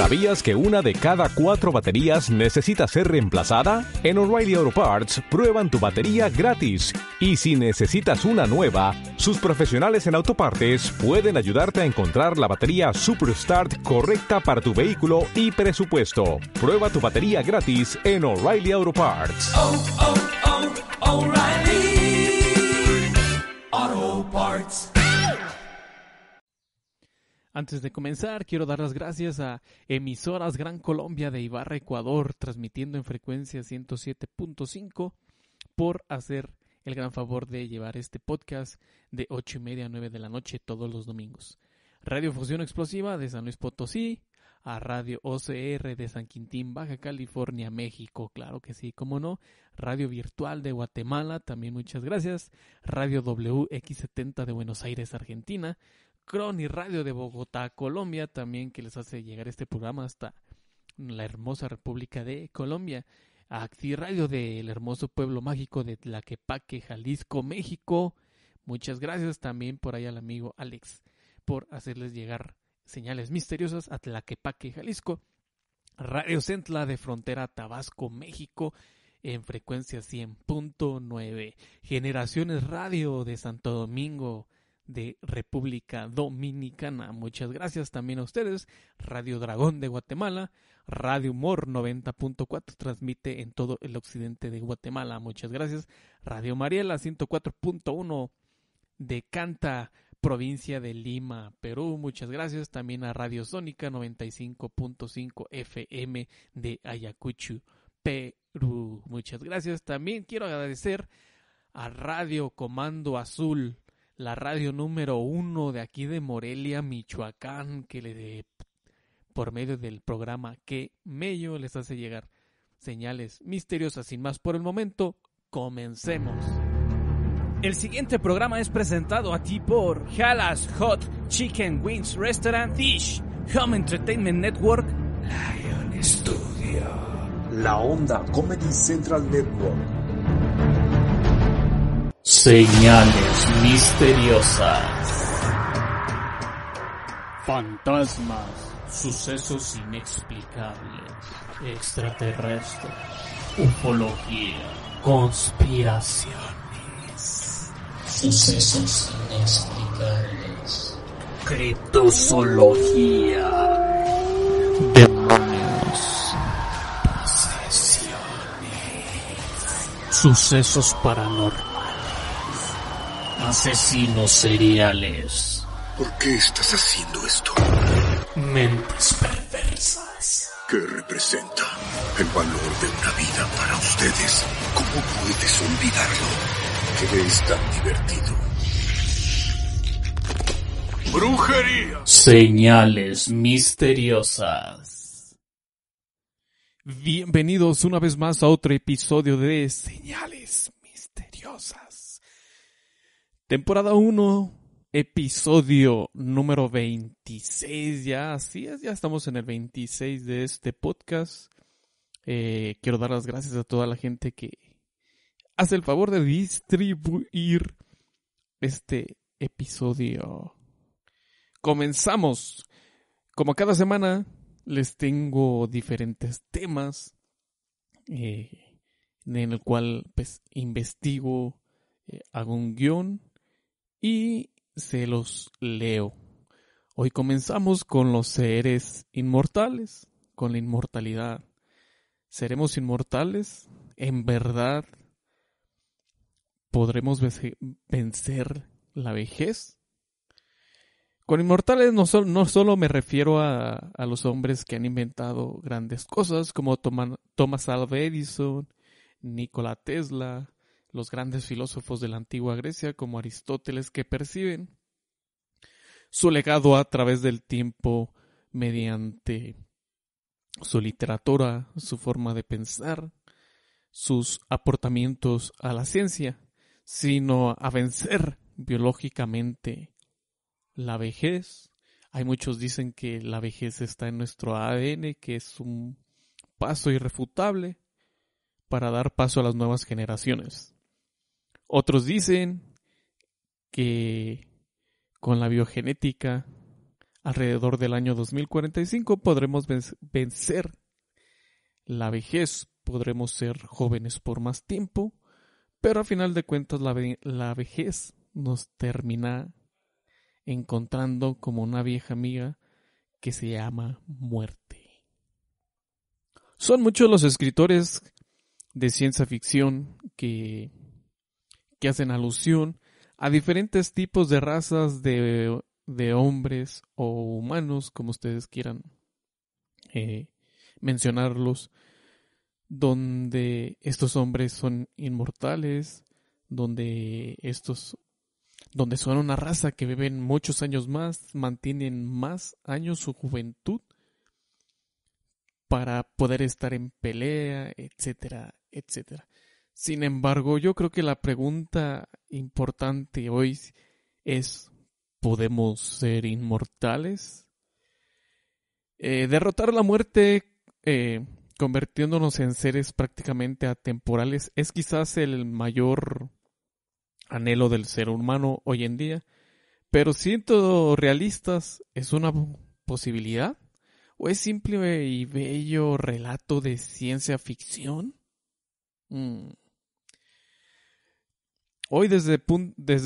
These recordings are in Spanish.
¿Sabías que una de cada 4 baterías necesita ser reemplazada? En O'Reilly Auto Parts prueban tu batería gratis. Y si necesitas una nueva, sus profesionales en autopartes pueden ayudarte a encontrar la batería Superstart correcta para tu vehículo y presupuesto. Prueba tu batería gratis en O'Reilly Auto Parts. O'Reilly Auto Parts. Antes de comenzar, quiero dar las gracias a Emisoras Gran Colombia de Ibarra, Ecuador, transmitiendo en frecuencia 107.5, por hacer el gran favor de llevar este podcast de 8:30 a 9 de la noche todos los domingos. Radio Fusión Explosiva de San Luis Potosí, a Radio OCR de San Quintín, Baja California, México, claro que sí, cómo no. Radio Virtual de Guatemala, también muchas gracias. Radio WX70 de Buenos Aires, Argentina. Crony Radio de Bogotá, Colombia, también, que les hace llegar este programa hasta la hermosa República de Colombia. Acti Radio del hermoso pueblo mágico de Tlaquepaque, Jalisco, México. Muchas gracias también por ahí al amigo Alex por hacerles llegar señales misteriosas a Tlaquepaque, Jalisco. Radio Centla de Frontera, Tabasco, México, en frecuencia 100.9. Generaciones Radio de Santo Domingo, de República Dominicana. Muchas gracias también a ustedes. Radio Dragón de Guatemala. Radio Humor 90.4 transmite en todo el occidente de Guatemala. Muchas gracias. Radio Mariela 104.1 de Canta, provincia de Lima, Perú. Muchas gracias también a Radio Sónica 95.5 FM de Ayacucho, Perú. Muchas gracias. También quiero agradecer a Radio Comando Azul, la radio número 1 de aquí de Morelia, Michoacán, que por medio del programa Que Mello les hace llegar señales misteriosas. Sin más por el momento, comencemos. El siguiente programa es presentado a ti por Halas Hot Chicken Wings Restaurant, Fish Home Entertainment Network, Lion Studio, La Onda Comedy Central Network. Señales misteriosas. Fantasmas, Sucesos inexplicables. Extraterrestres. Ufología. Conspiraciones. Sucesos inexplicables. Criptozoología. Demonios. Posesiones. Sucesos paranormales. Asesinos seriales. ¿Por qué estás haciendo esto? Mentes perversas. ¿Qué representa el valor de una vida para ustedes? ¿Cómo puedes olvidarlo? ¿Qué es tan divertido? ¡Brujería! Señales misteriosas. Bienvenidos una vez más a otro episodio de Señales Misteriosas. Temporada 1, episodio número 26, ya así es, ya estamos en el 26 de este podcast. Quiero dar las gracias a toda la gente que hace el favor de distribuir este episodio. Comenzamos. Como cada semana les tengo diferentes temas en el cual pues investigo, hago un guión y se los leo. Hoy comenzamos con los seres inmortales, con la inmortalidad. ¿Seremos inmortales? ¿En verdad podremos vencer la vejez? Con inmortales no solo me refiero a los hombres que han inventado grandes cosas como Thomas Alva Edison, Nikola Tesla, los grandes filósofos de la antigua Grecia como Aristóteles, que perciben su legado a través del tiempo mediante su literatura, su forma de pensar, sus aportamientos a la ciencia, sino a vencer biológicamente la vejez. Hay muchos dicen que la vejez está en nuestro ADN, que es un paso irrefutable para dar paso a las nuevas generaciones. Otros dicen que con la biogenética alrededor del año 2045 podremos vencer la vejez, podremos ser jóvenes por más tiempo, pero a final de cuentas la vejez nos termina encontrando como una vieja amiga que se llama muerte. Son muchos los escritores de ciencia ficción que hacen alusión a diferentes tipos de razas de hombres o humanos, como ustedes quieran mencionarlos, donde estos hombres son inmortales, donde son una raza que viven muchos años más, mantienen más años su juventud para poder estar en pelea, etcétera, etcétera. Sin embargo, yo creo que la pregunta importante hoy es: ¿podemos ser inmortales? Derrotar la muerte convirtiéndonos en seres prácticamente atemporales es quizás el mayor anhelo del ser humano hoy en día, pero siendo realistas, ¿es una posibilidad? ¿O es simple y bello relato de ciencia ficción? Hoy desde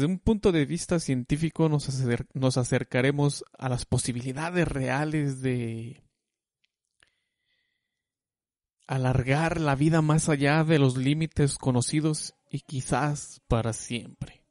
un punto de vista científico nos acercaremos a las posibilidades reales de alargar la vida más allá de los límites conocidos y quizás para siempre.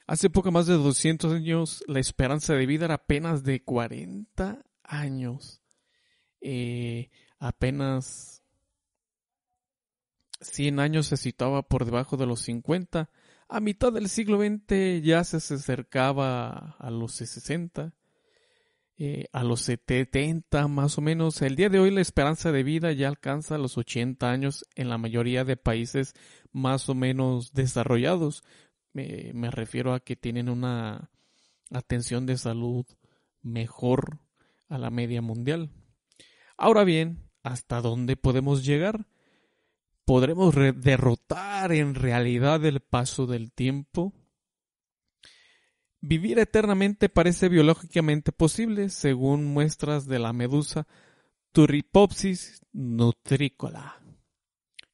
Hace poco más de 200 años, la esperanza de vida era apenas de 40 años. Apenas 100 años se situaba por debajo de los 50. A mitad del siglo XX ya se acercaba a los 60. A los 70 más o menos. El día de hoy la esperanza de vida ya alcanza los 80 años en la mayoría de países más o menos desarrollados. Me refiero a que tienen una atención de salud mejor a la media mundial. Ahora bien, ¿hasta dónde podemos llegar? ¿Podremos derrotar en realidad el paso del tiempo? Vivir eternamente parece biológicamente posible, según muestras de la medusa Turritopsis nutricola.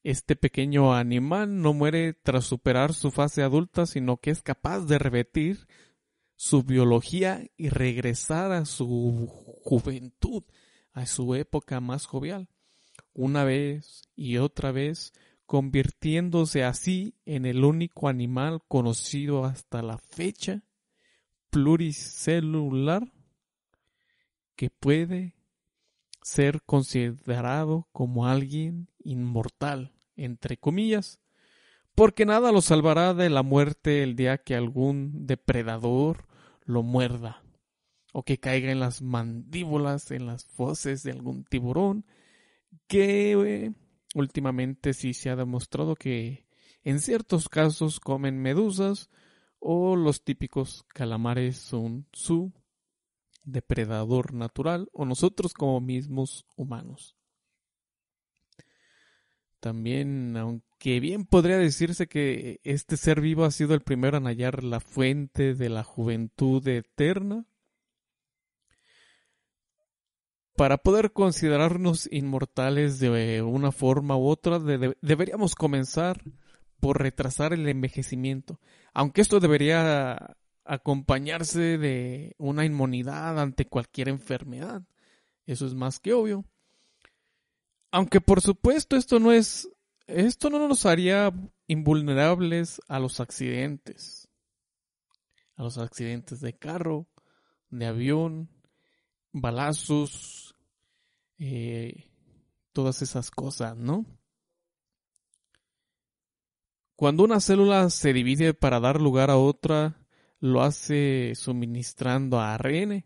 Este pequeño animal no muere tras superar su fase adulta, sino que es capaz de revertir su biología y regresar a su juventud, a su época más jovial, una vez y otra vez, convirtiéndose así en el único animal conocido hasta la fecha pluricelular que puede ser considerado como alguien inmortal, entre comillas, porque nada lo salvará de la muerte el día que algún depredador lo muerda, o que caiga en las mandíbulas, en las fauces de algún tiburón, que últimamente sí se ha demostrado que en ciertos casos comen medusas, o los típicos calamares son su depredador natural, o nosotros como mismos humanos. También, aunque bien podría decirse que este ser vivo ha sido el primero en hallar la fuente de la juventud eterna, para poder considerarnos inmortales de una forma u otra, deberíamos comenzar por retrasar el envejecimiento, aunque esto debería acompañarse de una inmunidad ante cualquier enfermedad. Eso es más que obvio. Aunque por supuesto esto no nos haría invulnerables a los accidentes de carro, de avión, balazos, todas esas cosas, ¿no? Cuando una célula se divide para dar lugar a otra, lo hace suministrando ARN,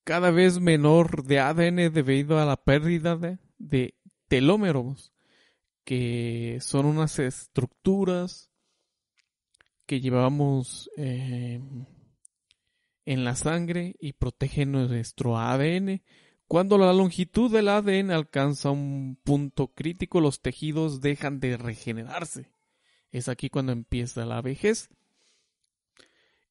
cada vez menor de ADN debido a la pérdida de telómeros, que son unas estructuras que llevamos en la sangre y protegen nuestro ADN. Cuando la longitud del ADN alcanza un punto crítico, los tejidos dejan de regenerarse. Es aquí cuando empieza la vejez.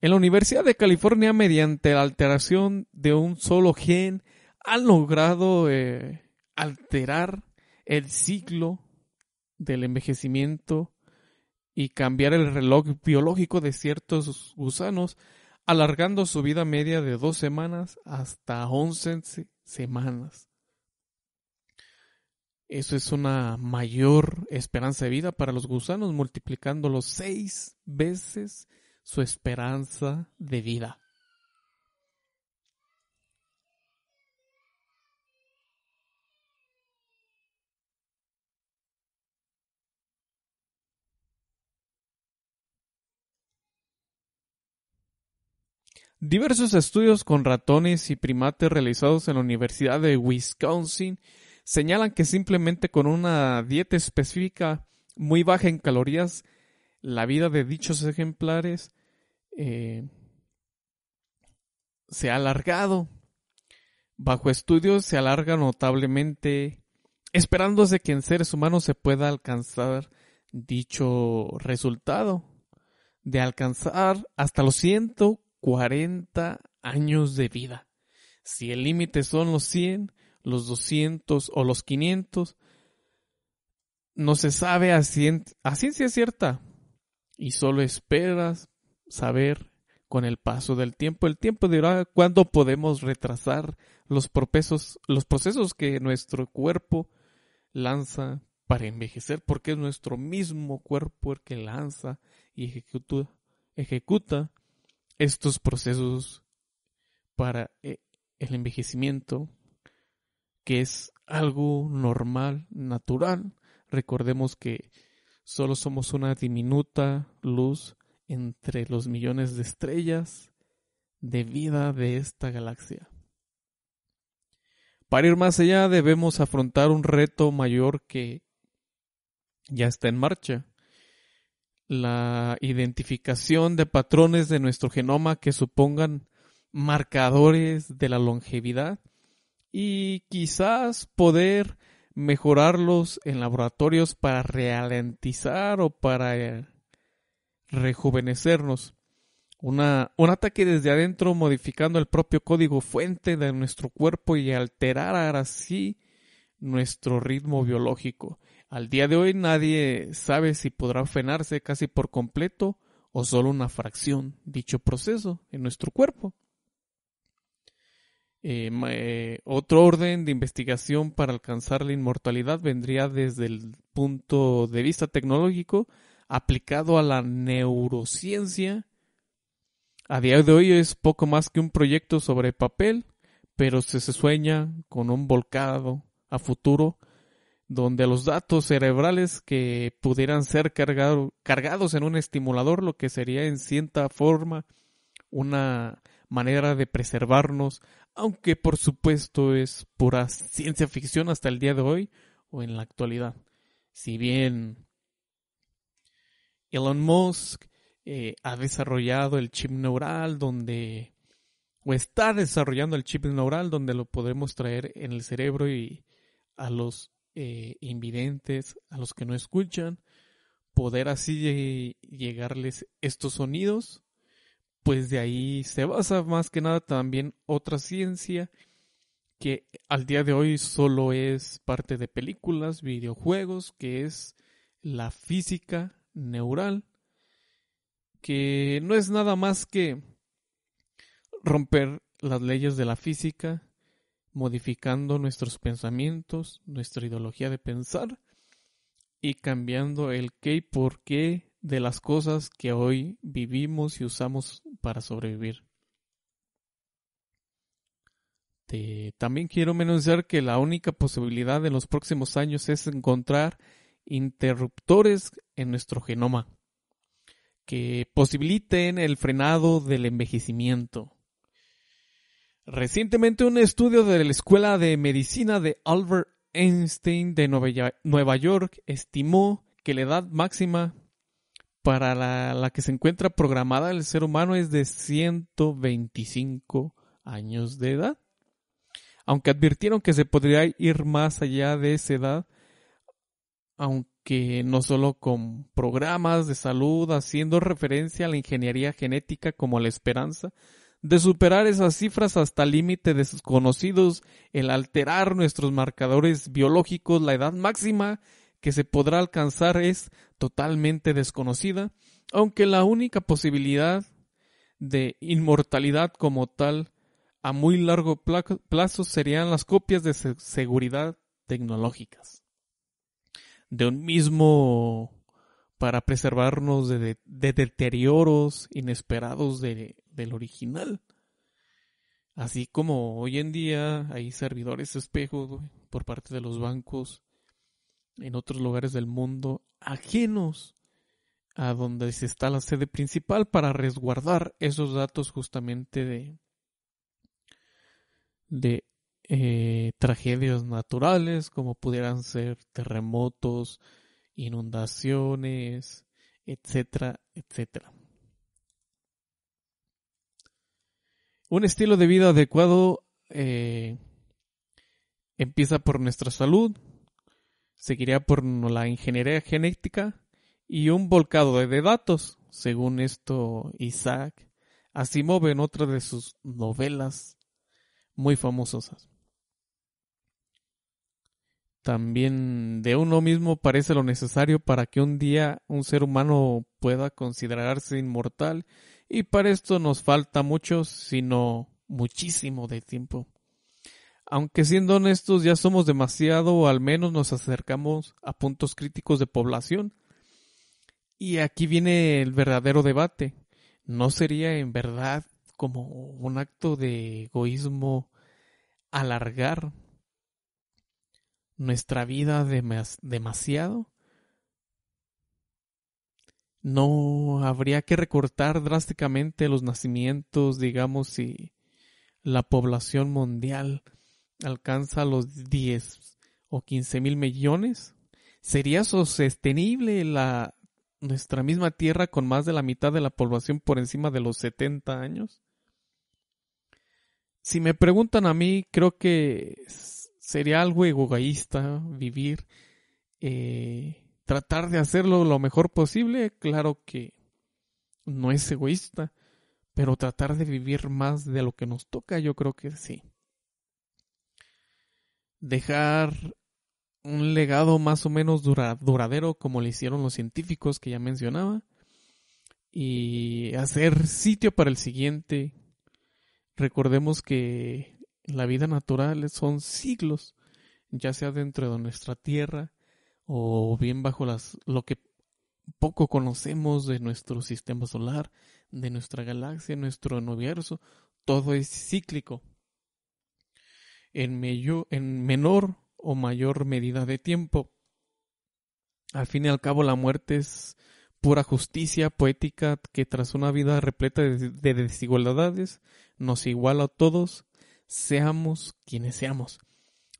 En la Universidad de California, mediante la alteración de un solo gen, han logrado alterar el ciclo del envejecimiento y cambiar el reloj biológico de ciertos gusanos, alargando su vida media de 2 semanas hasta 11 semanas. Eso es una mayor esperanza de vida para los gusanos, multiplicándolo 6 veces su esperanza de vida. Diversos estudios con ratones y primates realizados en la Universidad de Wisconsin señalan que simplemente con una dieta específica muy baja en calorías, la vida de dichos ejemplares se ha alargado. Bajo estudios se alarga notablemente, esperándose que en seres humanos se pueda alcanzar dicho resultado, de alcanzar hasta los 140 años de vida. Si el límite son los 100, los 200 o los 500, no se sabe a ciencia cierta y solo esperas saber con el paso del tiempo. El tiempo dirá cuándo podemos retrasar los procesos que nuestro cuerpo lanza para envejecer, porque es nuestro mismo cuerpo el que lanza y ejecuta estos procesos para el envejecimiento, que es algo normal, natural. Recordemos que solo somos una diminuta luz entre los millones de estrellas de vida de esta galaxia. Para ir más allá debemos afrontar un reto mayor que ya está en marcha: la identificación de patrones de nuestro genoma que supongan marcadores de la longevidad y quizás poder mejorarlos en laboratorios para ralentizar o para rejuvenecernos. Un ataque desde adentro, modificando el propio código fuente de nuestro cuerpo y alterar así nuestro ritmo biológico. Al día de hoy nadie sabe si podrá frenarse casi por completo o solo una fracción dicho proceso en nuestro cuerpo. Otro orden de investigación para alcanzar la inmortalidad vendría desde el punto de vista tecnológico aplicado a la neurociencia. A día de hoy es poco más que un proyecto sobre papel, pero se sueña con un volcado a futuro donde los datos cerebrales que pudieran ser cargados en un estimulador, lo que sería en cierta forma una manera de preservarnos, aunque por supuesto es pura ciencia ficción hasta el día de hoy o en la actualidad. Si bien Elon Musk ha desarrollado el chip neural está desarrollando el chip neural donde lo podemos traer en el cerebro y a los invidentes, a los que no escuchan, poder así llegarles estos sonidos, pues de ahí se basa más que nada también otra ciencia que al día de hoy solo es parte de películas, videojuegos, que es la física neural, que no es nada más que romper las leyes de la física, modificando nuestros pensamientos, nuestra ideología de pensar y cambiando el qué y por qué de las cosas que hoy vivimos y usamos para sobrevivir. También quiero mencionar que la única posibilidad en los próximos años es encontrar interruptores en nuestro genoma que posibiliten el frenado del envejecimiento. Recientemente un estudio de la Escuela de Medicina de Albert Einstein de Nueva York estimó que la edad máxima para la que se encuentra programada el ser humano es de 125 años de edad. Aunque advirtieron que se podría ir más allá de esa edad, aunque no solo con programas de salud haciendo referencia a la ingeniería genética como la esperanza de superar esas cifras hasta límites desconocidos, el alterar nuestros marcadores biológicos, la edad máxima que se podrá alcanzar es totalmente desconocida, aunque la única posibilidad de inmortalidad como tal a muy largo plazo serían las copias de seguridad tecnológicas. De un mismo para preservarnos de deterioros inesperados del original. Así como hoy en día hay servidores espejos por parte de los bancos en otros lugares del mundo ajenos a donde se está la sede principal para resguardar esos datos justamente de tragedias naturales como pudieran ser terremotos, inundaciones, etcétera, etcétera. Un estilo de vida adecuado empieza por nuestra salud, seguiría por la ingeniería genética y un volcado de datos, según esto Isaac Asimov en otra de sus novelas muy famosas. También de uno mismo parece lo necesario para que un día un ser humano pueda considerarse inmortal, y para esto nos falta mucho, sino muchísimo de tiempo. Aunque siendo honestos ya somos demasiado, o al menos nos acercamos a puntos críticos de población. Y aquí viene el verdadero debate. ¿No sería en verdad como un acto de egoísmo alargar nuestra vida demasiado? ¿No habría que recortar drásticamente los nacimientos, digamos, si la población mundial alcanza los 10 o 15 mil millones? ¿Sería sostenible nuestra misma Tierra con más de la mitad de la población por encima de los 70 años? Si me preguntan a mí, creo que sería algo egoísta vivir, tratar de hacerlo lo mejor posible. Claro que no es egoísta, pero tratar de vivir más de lo que nos toca, yo creo que sí. Dejar un legado más o menos duradero como lo hicieron los científicos que ya mencionaba, y hacer sitio para el siguiente. Recordemos que la vida natural son siglos, ya sea dentro de nuestra Tierra o bien bajo lo que poco conocemos de nuestro sistema solar, de nuestra galaxia, nuestro universo. Todo es cíclico. En menor o mayor medida de tiempo. Al fin y al cabo, la muerte es pura justicia poética que tras una vida repleta de desigualdades nos iguala a todos, seamos quienes seamos.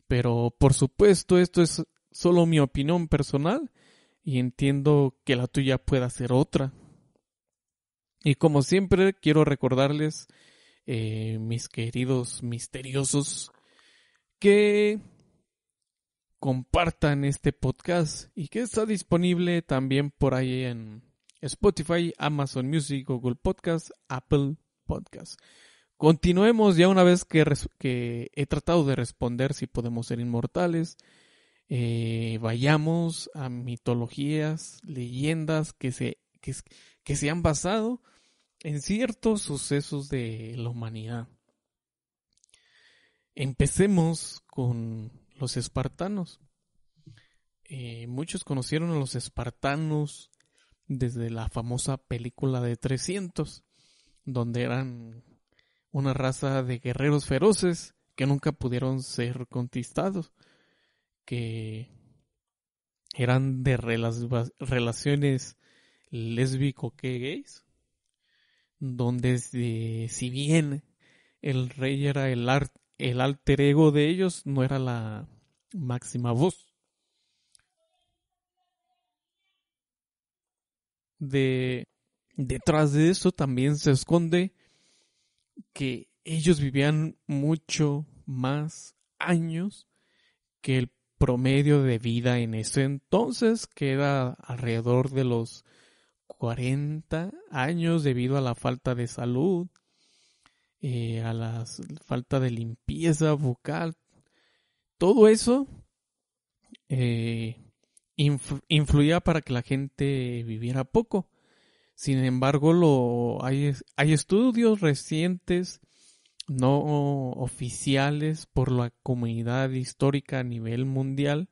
Pero por supuesto esto es solo mi opinión personal y entiendo que la tuya pueda ser otra. Y como siempre quiero recordarles, mis queridos misteriosos, que compartan este podcast y que está disponible también por ahí en Spotify, Amazon Music, Google Podcast, Apple Podcast. Continuemos ya una vez que he tratado de responder si podemos ser inmortales. Vayamos a mitologías, leyendas que se han basado en ciertos sucesos de la humanidad. Empecemos con los espartanos. Muchos conocieron a los espartanos desde la famosa película de 300, donde eran una raza de guerreros feroces que nunca pudieron ser conquistados, que eran de relaciones lésbico que gays, donde si bien el rey era el alter ego de ellos, no era la máxima voz. Detrás de eso también se esconde que ellos vivían mucho más años que el promedio de vida en ese entonces, que era alrededor de los 40 años debido a la falta de salud, a la falta de limpieza bucal. Todo eso influía para que la gente viviera poco. Sin embargo, hay estudios recientes no oficiales por la comunidad histórica a nivel mundial,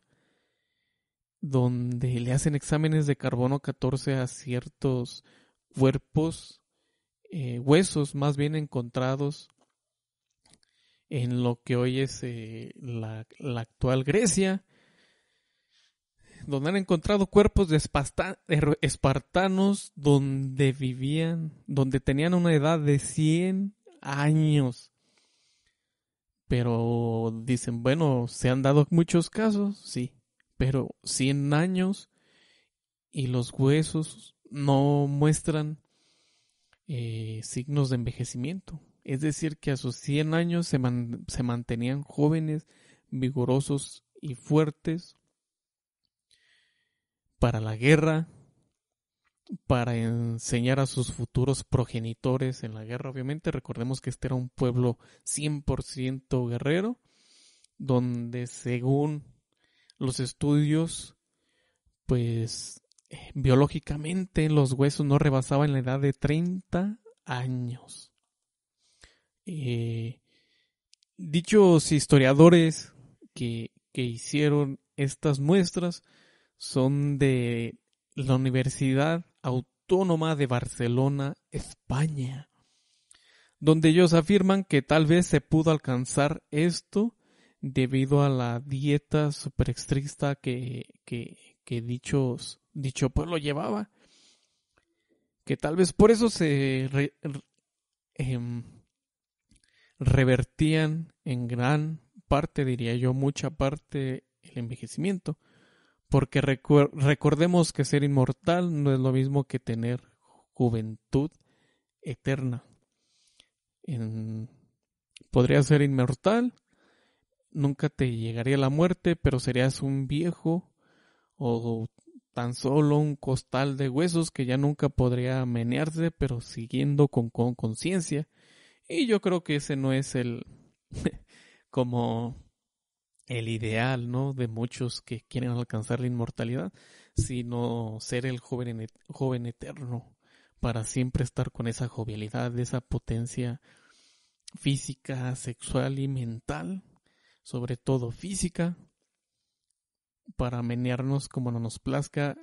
donde le hacen exámenes de carbono 14 a ciertos cuerpos, huesos más bien encontrados en lo que hoy es la actual Grecia, donde han encontrado cuerpos de espartanos donde tenían una edad de 100 años. Pero dicen, bueno, se han dado muchos casos, sí, pero 100 años y los huesos no muestran signos de envejecimiento. Es decir, que a sus 100 años se mantenían jóvenes, vigorosos y fuertes para la guerra, para enseñar a sus futuros progenitores en la guerra. Obviamente, recordemos que este era un pueblo 100% guerrero, donde según los estudios, pues biológicamente los huesos no rebasaban la edad de 30 años. Dichos historiadores que hicieron estas muestras son de la Universidad Autónoma de Barcelona, España, donde ellos afirman que tal vez se pudo alcanzar esto debido a la dieta super estricta que dicho pueblo llevaba, que tal vez por eso se revertían en gran parte, diría yo, mucha parte el envejecimiento. Porque recordemos que ser inmortal no es lo mismo que tener juventud eterna. Podrías ser inmortal, nunca te llegaría la muerte, pero serías un viejo o tan solo un costal de huesos que ya nunca podría menearse, pero siguiendo con conciencia. Y yo creo que ese no es como el ideal, ¿no?, de muchos que quieren alcanzar la inmortalidad, sino ser el joven eterno, para siempre estar con esa jovialidad, esa potencia física, sexual y mental, sobre todo física, para menearnos como no nos plazca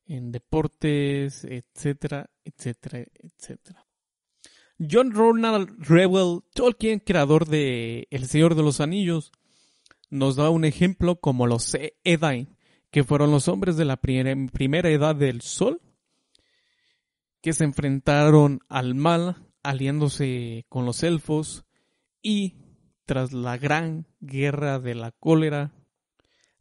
en deportes, etcétera, etcétera, etcétera. John Ronald Reuel Tolkien, creador de El Señor de los Anillos, nos da un ejemplo como los Edain, que fueron los hombres de la primera edad del Sol, que se enfrentaron al mal aliándose con los elfos y tras la gran guerra de la cólera,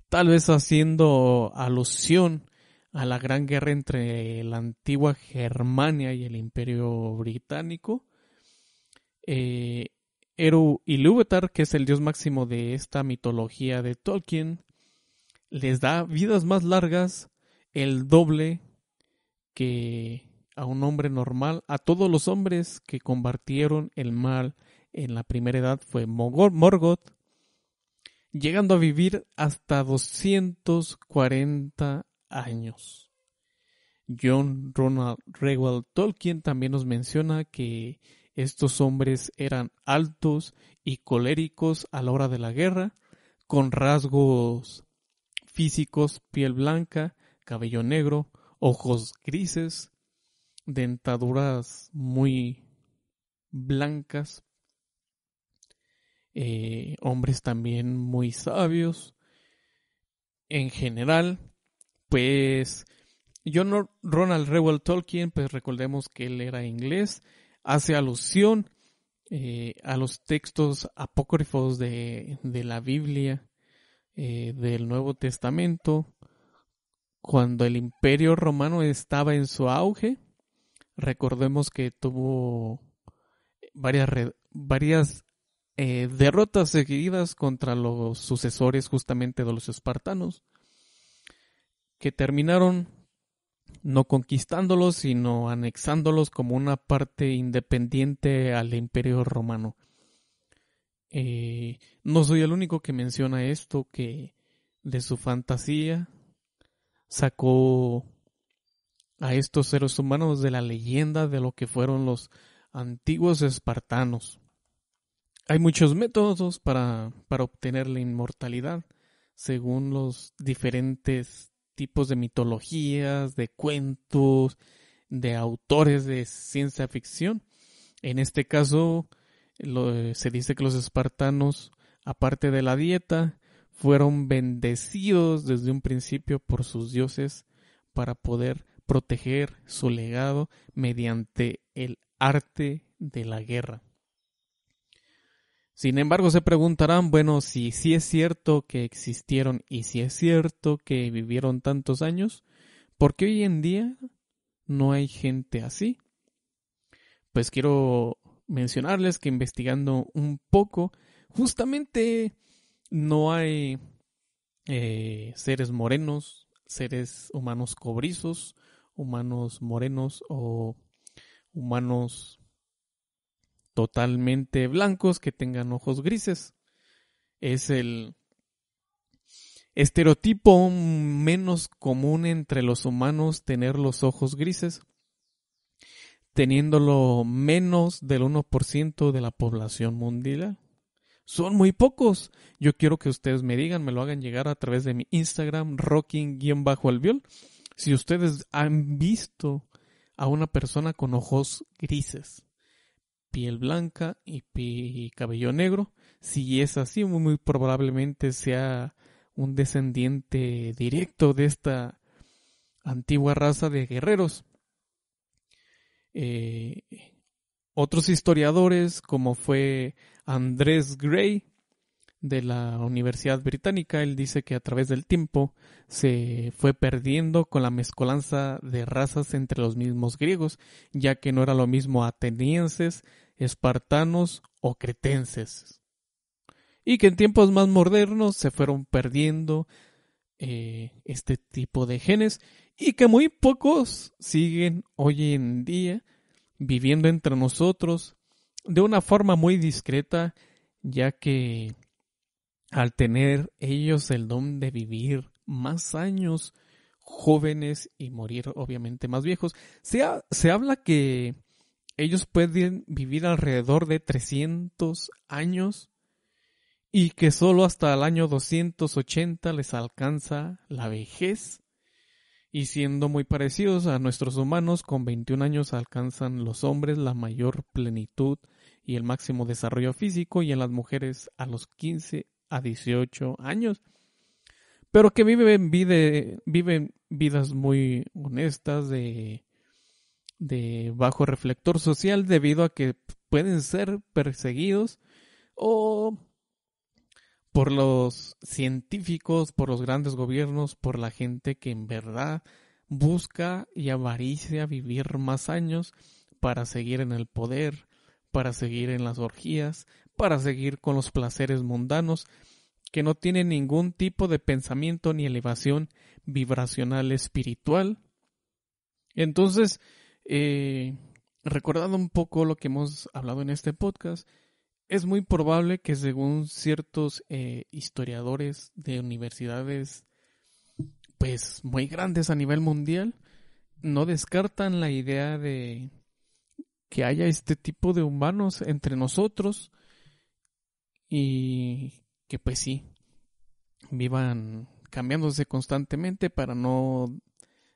tal vez haciendo alusión a la gran guerra entre la antigua Germania y el Imperio Británico, Eru Ilúvatar, que es el dios máximo de esta mitología de Tolkien, les da vidas más largas, el doble que a un hombre normal. A todos los hombres que combatieron el mal en la primera edad fue Morgoth, llegando a vivir hasta 240 años. John Ronald Reuel Tolkien también nos menciona que estos hombres eran altos y coléricos a la hora de la guerra, con rasgos físicos, piel blanca, cabello negro, ojos grises, dentaduras muy blancas, hombres también muy sabios. En general, pues Ronald Reuel Tolkien, pues recordemos que él era inglés, hace alusión a los textos apócrifos de la Biblia, del Nuevo Testamento, cuando el Imperio Romano estaba en su auge. Recordemos que tuvo varias derrotas seguidas contra los sucesores justamente de los espartanos, que terminaron no conquistándolos, sino anexándolos como una parte independiente al Imperio Romano. No soy el único que menciona esto, que de su fantasía sacó a estos seres humanos de la leyenda de lo que fueron los antiguos espartanos. Hay muchos métodos para obtener la inmortalidad, según los diferentes tipos de mitologías, de cuentos, de autores de ciencia ficción. En este caso, se dice que los espartanos, aparte de la dieta, fueron bendecidos desde un principio por sus dioses para poder proteger su legado mediante el arte de la guerra. Sin embargo, se preguntarán, bueno, si sí es cierto que existieron y si es cierto que vivieron tantos años, ¿por qué hoy en día no hay gente así? Pues quiero mencionarles que investigando un poco, justamente no hay seres morenos, seres humanos cobrizos, humanos morenos o humanos totalmente blancos que tengan ojos grises. Es el estereotipo menos común entre los humanos tener los ojos grises, teniéndolo menos del 1% de la población mundial. Son muy pocos. Yo quiero que ustedes me digan, me lo hagan llegar a través de mi Instagram, rocking_albiol, si ustedes han visto a una persona con ojos grises, piel blanca y cabello negro. Si es así, muy probablemente sea un descendiente directo de esta antigua raza de guerreros. Otros historiadores, como fue Andrés Gray de la Universidad Británica, él dice que a través del tiempo se fue perdiendo con la mezcolanza de razas entre los mismos griegos, ya que no era lo mismo atenienses, espartanos o cretenses, y que en tiempos más modernos se fueron perdiendo este tipo de genes, y que muy pocos siguen hoy en día viviendo entre nosotros de una forma muy discreta, ya que al tener ellos el don de vivir más años jóvenes y morir obviamente más viejos, se habla que ellos pueden vivir alrededor de 300 años y que solo hasta el año 280 les alcanza la vejez. Y siendo muy parecidos a nuestros humanos, con 21 años alcanzan los hombres la mayor plenitud y el máximo desarrollo físico, y en las mujeres a los 15 a 18 años. Pero que viven vidas muy honestas, de bajo reflector social, debido a que pueden ser perseguidos o por los científicos, por los grandes gobiernos, por la gente que en verdad busca y avaricia vivir más años para seguir en el poder, para seguir en las orgías, para seguir con los placeres mundanos, que no tienen ningún tipo de pensamiento ni elevación vibracional espiritual. Entonces, recordando un poco lo que hemos hablado en este podcast, es muy probable que según ciertos historiadores de universidades pues muy grandes a nivel mundial, no descartan la idea de que haya este tipo de humanos entre nosotros y que pues sí, vivan cambiándose constantemente para no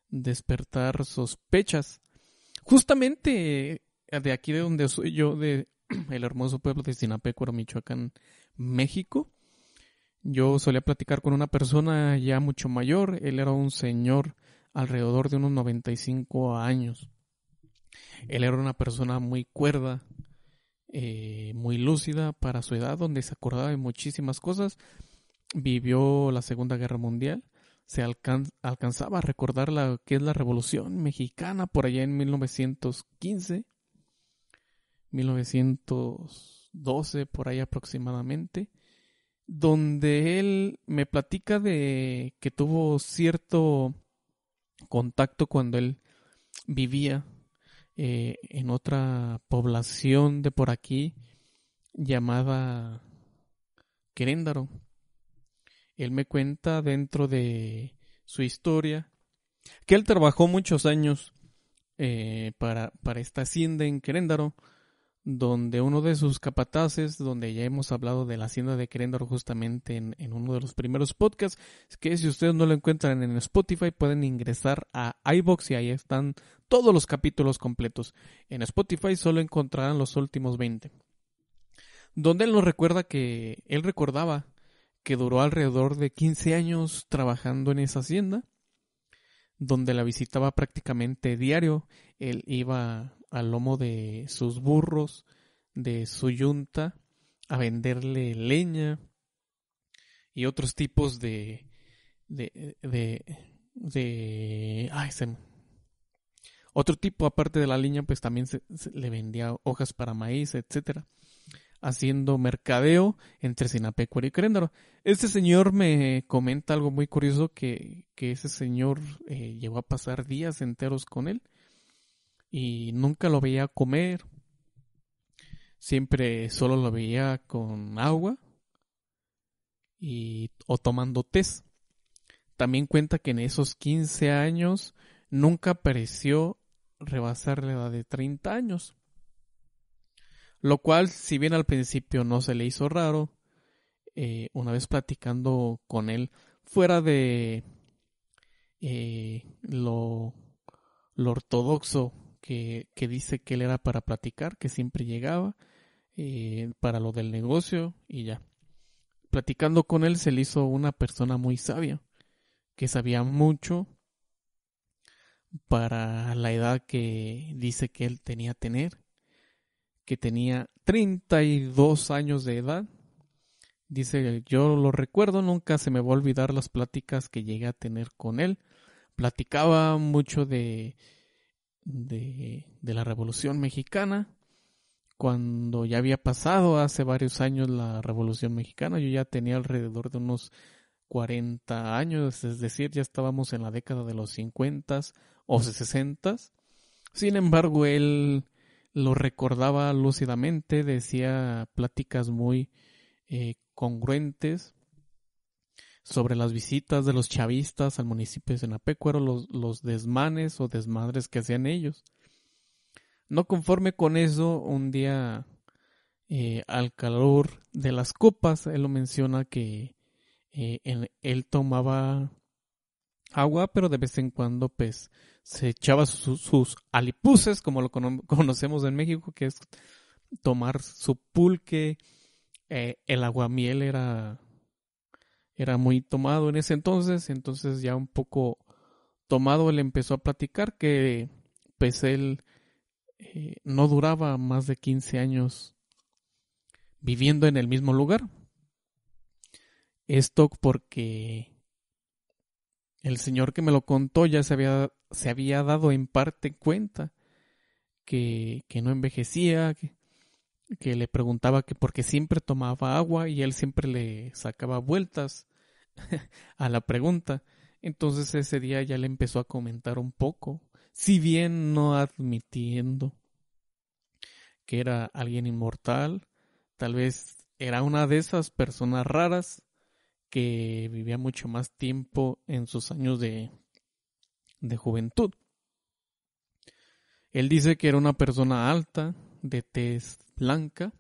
despertar sospechas. Justamente de aquí de donde soy yo, de el hermoso pueblo de Sinapecuaro, Michoacán, México, yo solía platicar con una persona ya mucho mayor. Él era un señor alrededor de unos 95 años. Él era una persona muy cuerda, muy lúcida para su edad, donde se acordaba de muchísimas cosas. Vivió la Segunda Guerra Mundial. Se alcanzaba a recordar que es la Revolución Mexicana por allá en 1915, 1912, por ahí aproximadamente, donde él me platica de que tuvo cierto contacto cuando él vivía en otra población de por aquí llamada Queréndaro. Él me cuenta dentro de su historia que él trabajó muchos años para esta hacienda en Queréndaro, donde uno de sus capataces, donde ya hemos hablado de la hacienda de Queréndaro justamente en uno de los primeros podcasts, que si ustedes no lo encuentran en Spotify pueden ingresar a iVoox y ahí están todos los capítulos completos. En Spotify solo encontrarán los últimos 20. Donde él nos recuerda que él recordaba que duró alrededor de 15 años trabajando en esa hacienda, donde la visitaba prácticamente diario. Él iba al lomo de sus burros, de su yunta, a venderle leña y otros tipos otro tipo aparte de la leña, pues también se le vendía hojas para maíz, etcétera, haciendo mercadeo entre Sinapecuaro y Queréndaro. Este señor me comenta algo muy curioso, que ese señor llegó a pasar días enteros con él y nunca lo veía comer. Siempre solo lo veía con agua o tomando tés. También cuenta que en esos 15 años nunca pareció rebasar la edad de 30 años. Lo cual, si bien al principio no se le hizo raro, una vez platicando con él fuera de lo ortodoxo que dice que él era para platicar, que siempre llegaba para lo del negocio y ya. Platicando con él se le hizo una persona muy sabia, que sabía mucho para la edad que dice que él tenía que tenía 32 años de edad. Dice, yo lo recuerdo, nunca se me va a olvidar las pláticas que llegué a tener con él. Platicaba mucho de la Revolución Mexicana, cuando ya había pasado hace varios años la Revolución Mexicana. Yo ya tenía alrededor de unos 40 años, es decir, ya estábamos en la década de los 50 o 60. Sin embargo, él lo recordaba lúcidamente, decía pláticas muy congruentes sobre las visitas de los chavistas al municipio de Sinapecuaro, los desmanes o desmadres que hacían ellos. No conforme con eso, un día al calor de las copas, él lo menciona que él tomaba agua, pero de vez en cuando pues se echaba sus alipuses, como lo conocemos en México, que es tomar su pulque. El aguamiel era muy tomado en ese entonces ya un poco tomado, él empezó a platicar que pues él no duraba más de 15 años viviendo en el mismo lugar. Esto porque el señor que me lo contó ya se había dado en parte cuenta que no envejecía, que le preguntaba que por qué siempre tomaba agua y él siempre le sacaba vueltas a la pregunta. Entonces ese día ya le empezó a comentar un poco, si bien no admitiendo que era alguien inmortal, tal vez era una de esas personas raras que vivía mucho más tiempo en sus años de juventud. Él dice que era una persona alta, de tez blanca,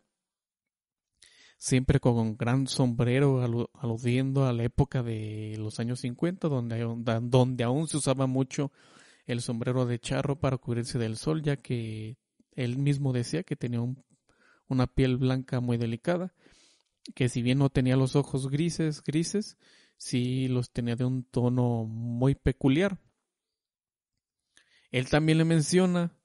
siempre con un gran sombrero, aludiendo a la época de los años 50, donde aún se usaba mucho el sombrero de charro para cubrirse del sol, ya que él mismo decía que tenía una piel blanca muy delicada, que si bien no tenía los ojos grises, sí los tenía de un tono muy peculiar. Él también le menciona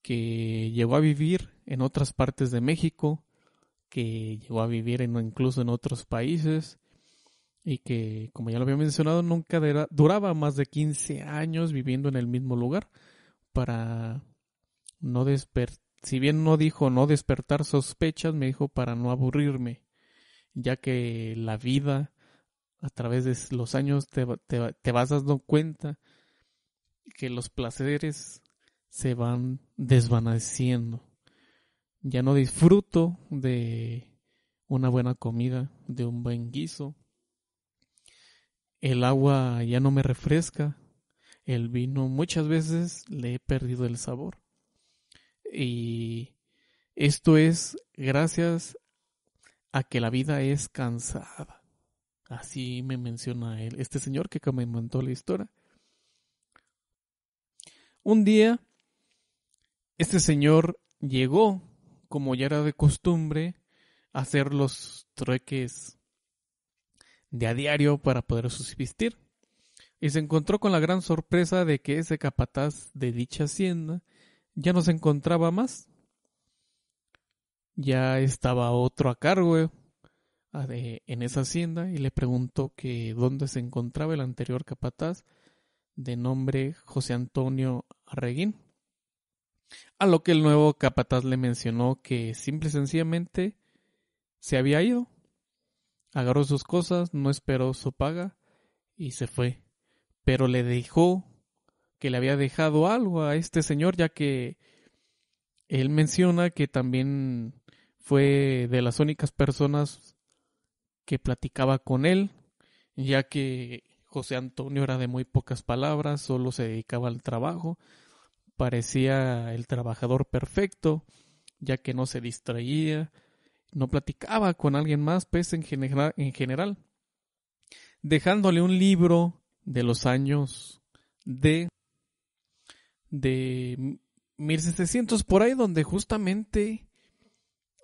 que llegó a vivir en otras partes de México, que llegó a vivir incluso en otros países y que, como ya lo había mencionado, nunca duraba más de 15 años viviendo en el mismo lugar para no si bien no dijo no despertar sospechas, me dijo para no aburrirme, ya que la vida a través de los años te vas dando cuenta que los placeres se van desvaneciendo. Ya no disfruto de una buena comida, de un buen guiso. El agua ya no me refresca. El vino muchas veces le he perdido el sabor. Y esto es gracias a que la vida es cansada. Así me menciona este señor que me comentó la historia. Un día, este señor llegó, como ya era de costumbre, a hacer los trueques de a diario para poder subsistir. Y se encontró con la gran sorpresa de que ese capataz de dicha hacienda ya no se encontraba más. Ya estaba otro a cargo en esa hacienda y le preguntó que dónde se encontraba el anterior capataz de nombre José Antonio Arreguín. A lo que el nuevo capataz le mencionó que simple y sencillamente se había ido. Agarró sus cosas, no esperó su paga y se fue. Pero le dijo que le había dejado algo a este señor, ya que él menciona que también fue de las únicas personas que platicaba con él, ya que José Antonio era de muy pocas palabras, solo se dedicaba al trabajo. Parecía el trabajador perfecto, ya que no se distraía, no platicaba con alguien más, pues en general, dejándole un libro de los años de 1700 por ahí, donde justamente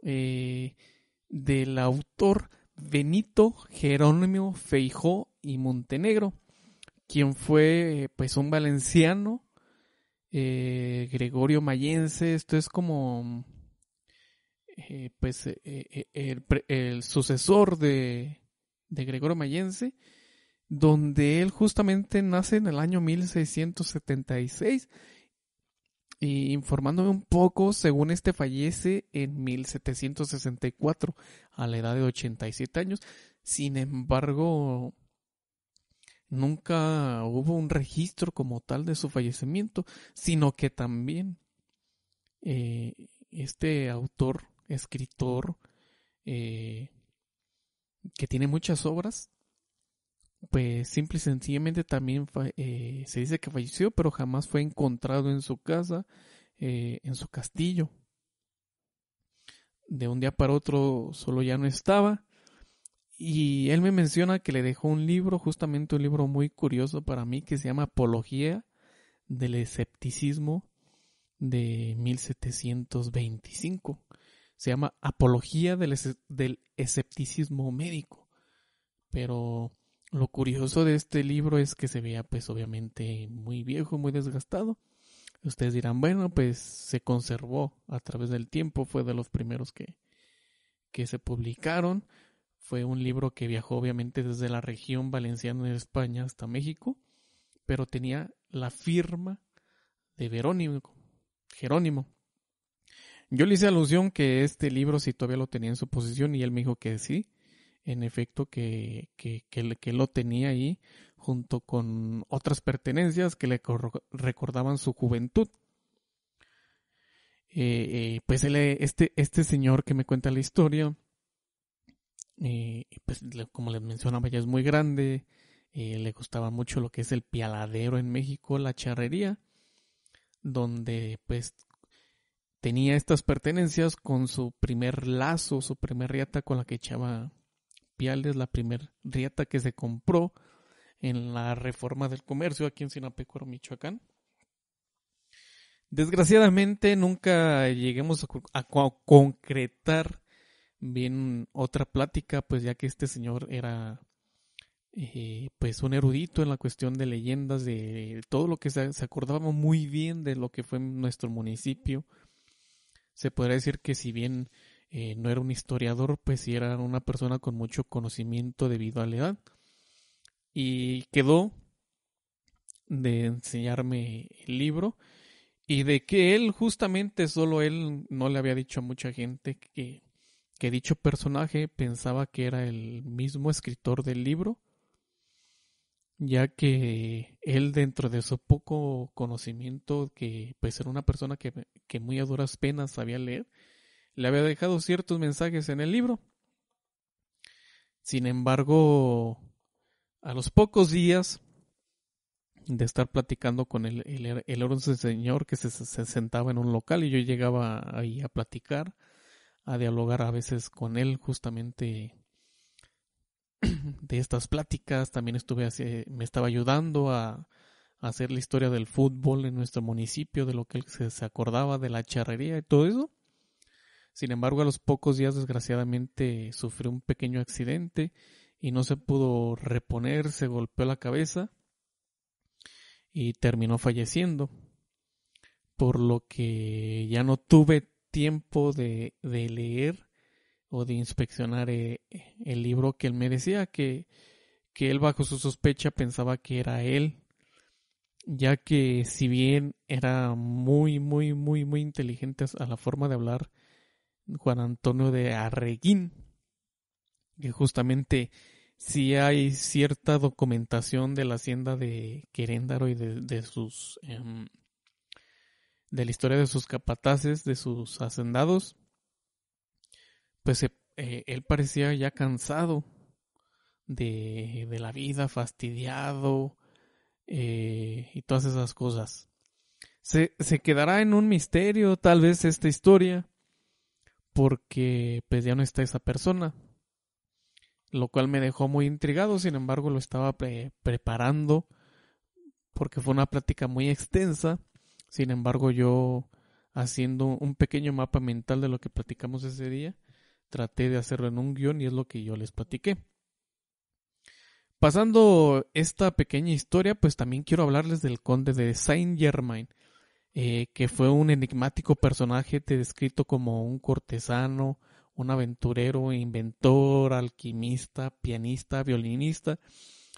del autor Benito Jerónimo Feijoo y Montenegro, quien fue pues un valenciano, Gregorio Mayense. Esto es como el sucesor de Gregorio Mayense, donde él justamente nace en el año 1676 y, informándome un poco, según este fallece en 1764 a la edad de 87 años. Sin embargo, nunca hubo un registro como tal de su fallecimiento, sino que también este autor, escritor, que tiene muchas obras, pues simple y sencillamente también se dice que falleció, pero jamás fue encontrado en su casa, en su castillo. De un día para otro solo ya no estaba. Y él me menciona que le dejó un libro, justamente un libro muy curioso para mí, que se llama Apología del Escepticismo de 1725. Se llama Apología del Escepticismo Médico. Pero lo curioso de este libro es que se veía pues obviamente muy viejo, muy desgastado. Ustedes dirán, bueno, pues se conservó a través del tiempo, fue de los primeros que se publicaron. Fue un libro que viajó obviamente desde la región valenciana de España hasta México, pero tenía la firma de Jerónimo. Yo le hice alusión que este libro si todavía lo tenía en su posesión y él me dijo que sí, en efecto que lo tenía ahí junto con otras pertenencias que le recordaban su juventud. Pues este señor que me cuenta la historia, pues como les mencionaba, ya es muy grande, le gustaba mucho lo que es el pialadero en México, la charrería, donde pues tenía estas pertenencias con su primer lazo, su primer riata con la que echaba piales, la primer riata que se compró en la Reforma del Comercio aquí en Sinapecuaro, Michoacán. Desgraciadamente nunca lleguemos a concretar bien otra plática, pues ya que este señor era pues un erudito en la cuestión de leyendas, de todo lo que se acordaba muy bien de lo que fue nuestro municipio. Se podría decir que si bien no era un historiador, pues sí era una persona con mucho conocimiento debido a la edad. Y quedó de enseñarme el libro y de que él, justamente solo él, no le había dicho a mucha gente que dicho personaje pensaba que era el mismo escritor del libro, ya que él, dentro de su poco conocimiento, que pues era una persona que muy a duras penas sabía leer, le había dejado ciertos mensajes en el libro. Sin embargo, a los pocos días de estar platicando con él era un señor que se sentaba en un local y yo llegaba ahí a platicar, a dialogar a veces con él justamente de estas pláticas. También me estaba ayudando a hacer la historia del fútbol en nuestro municipio, de lo que él se acordaba, de la charrería y todo eso. Sin embargo, a los pocos días, desgraciadamente, sufrió un pequeño accidente y no se pudo reponer, se golpeó la cabeza y terminó falleciendo, por lo que ya no tuve tiempo de leer o de inspeccionar el libro que él me decía, que él bajo su sospecha pensaba que era él, ya que si bien era muy inteligente a la forma de hablar, Juan Antonio de Arreguín, que justamente sí hay cierta documentación de la hacienda de Queréndaro y de sus de la historia de sus capataces, de sus hacendados, pues él parecía ya cansado de la vida, fastidiado y todas esas cosas. Se quedará en un misterio tal vez esta historia, porque pues ya no está esa persona, lo cual me dejó muy intrigado. Sin embargo, lo estaba preparando porque fue una plática muy extensa. Sin embargo, yo, haciendo un pequeño mapa mental de lo que platicamos ese día, traté de hacerlo en un guión y es lo que yo les platiqué. Pasando esta pequeña historia, pues también quiero hablarles del conde de Saint-Germain, que fue un enigmático personaje descrito como un cortesano, un aventurero, inventor, alquimista, pianista, violinista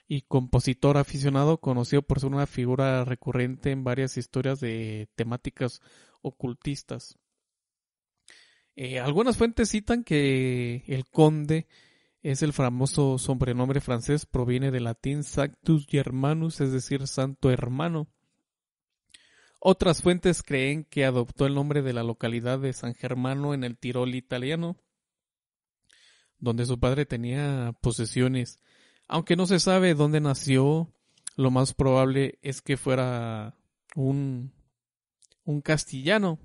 y compositor aficionado, conocido por ser una figura recurrente en varias historias de temáticas ocultistas. Algunas fuentes citan que el conde es el famoso sobrenombre francés, proviene del latín Sanctus Germanus, es decir, santo hermano. Otras fuentes creen que adoptó el nombre de la localidad de San Germano en el Tirol italiano, donde su padre tenía posesiones. Aunque no se sabe dónde nació, lo más probable es que fuera un castellano.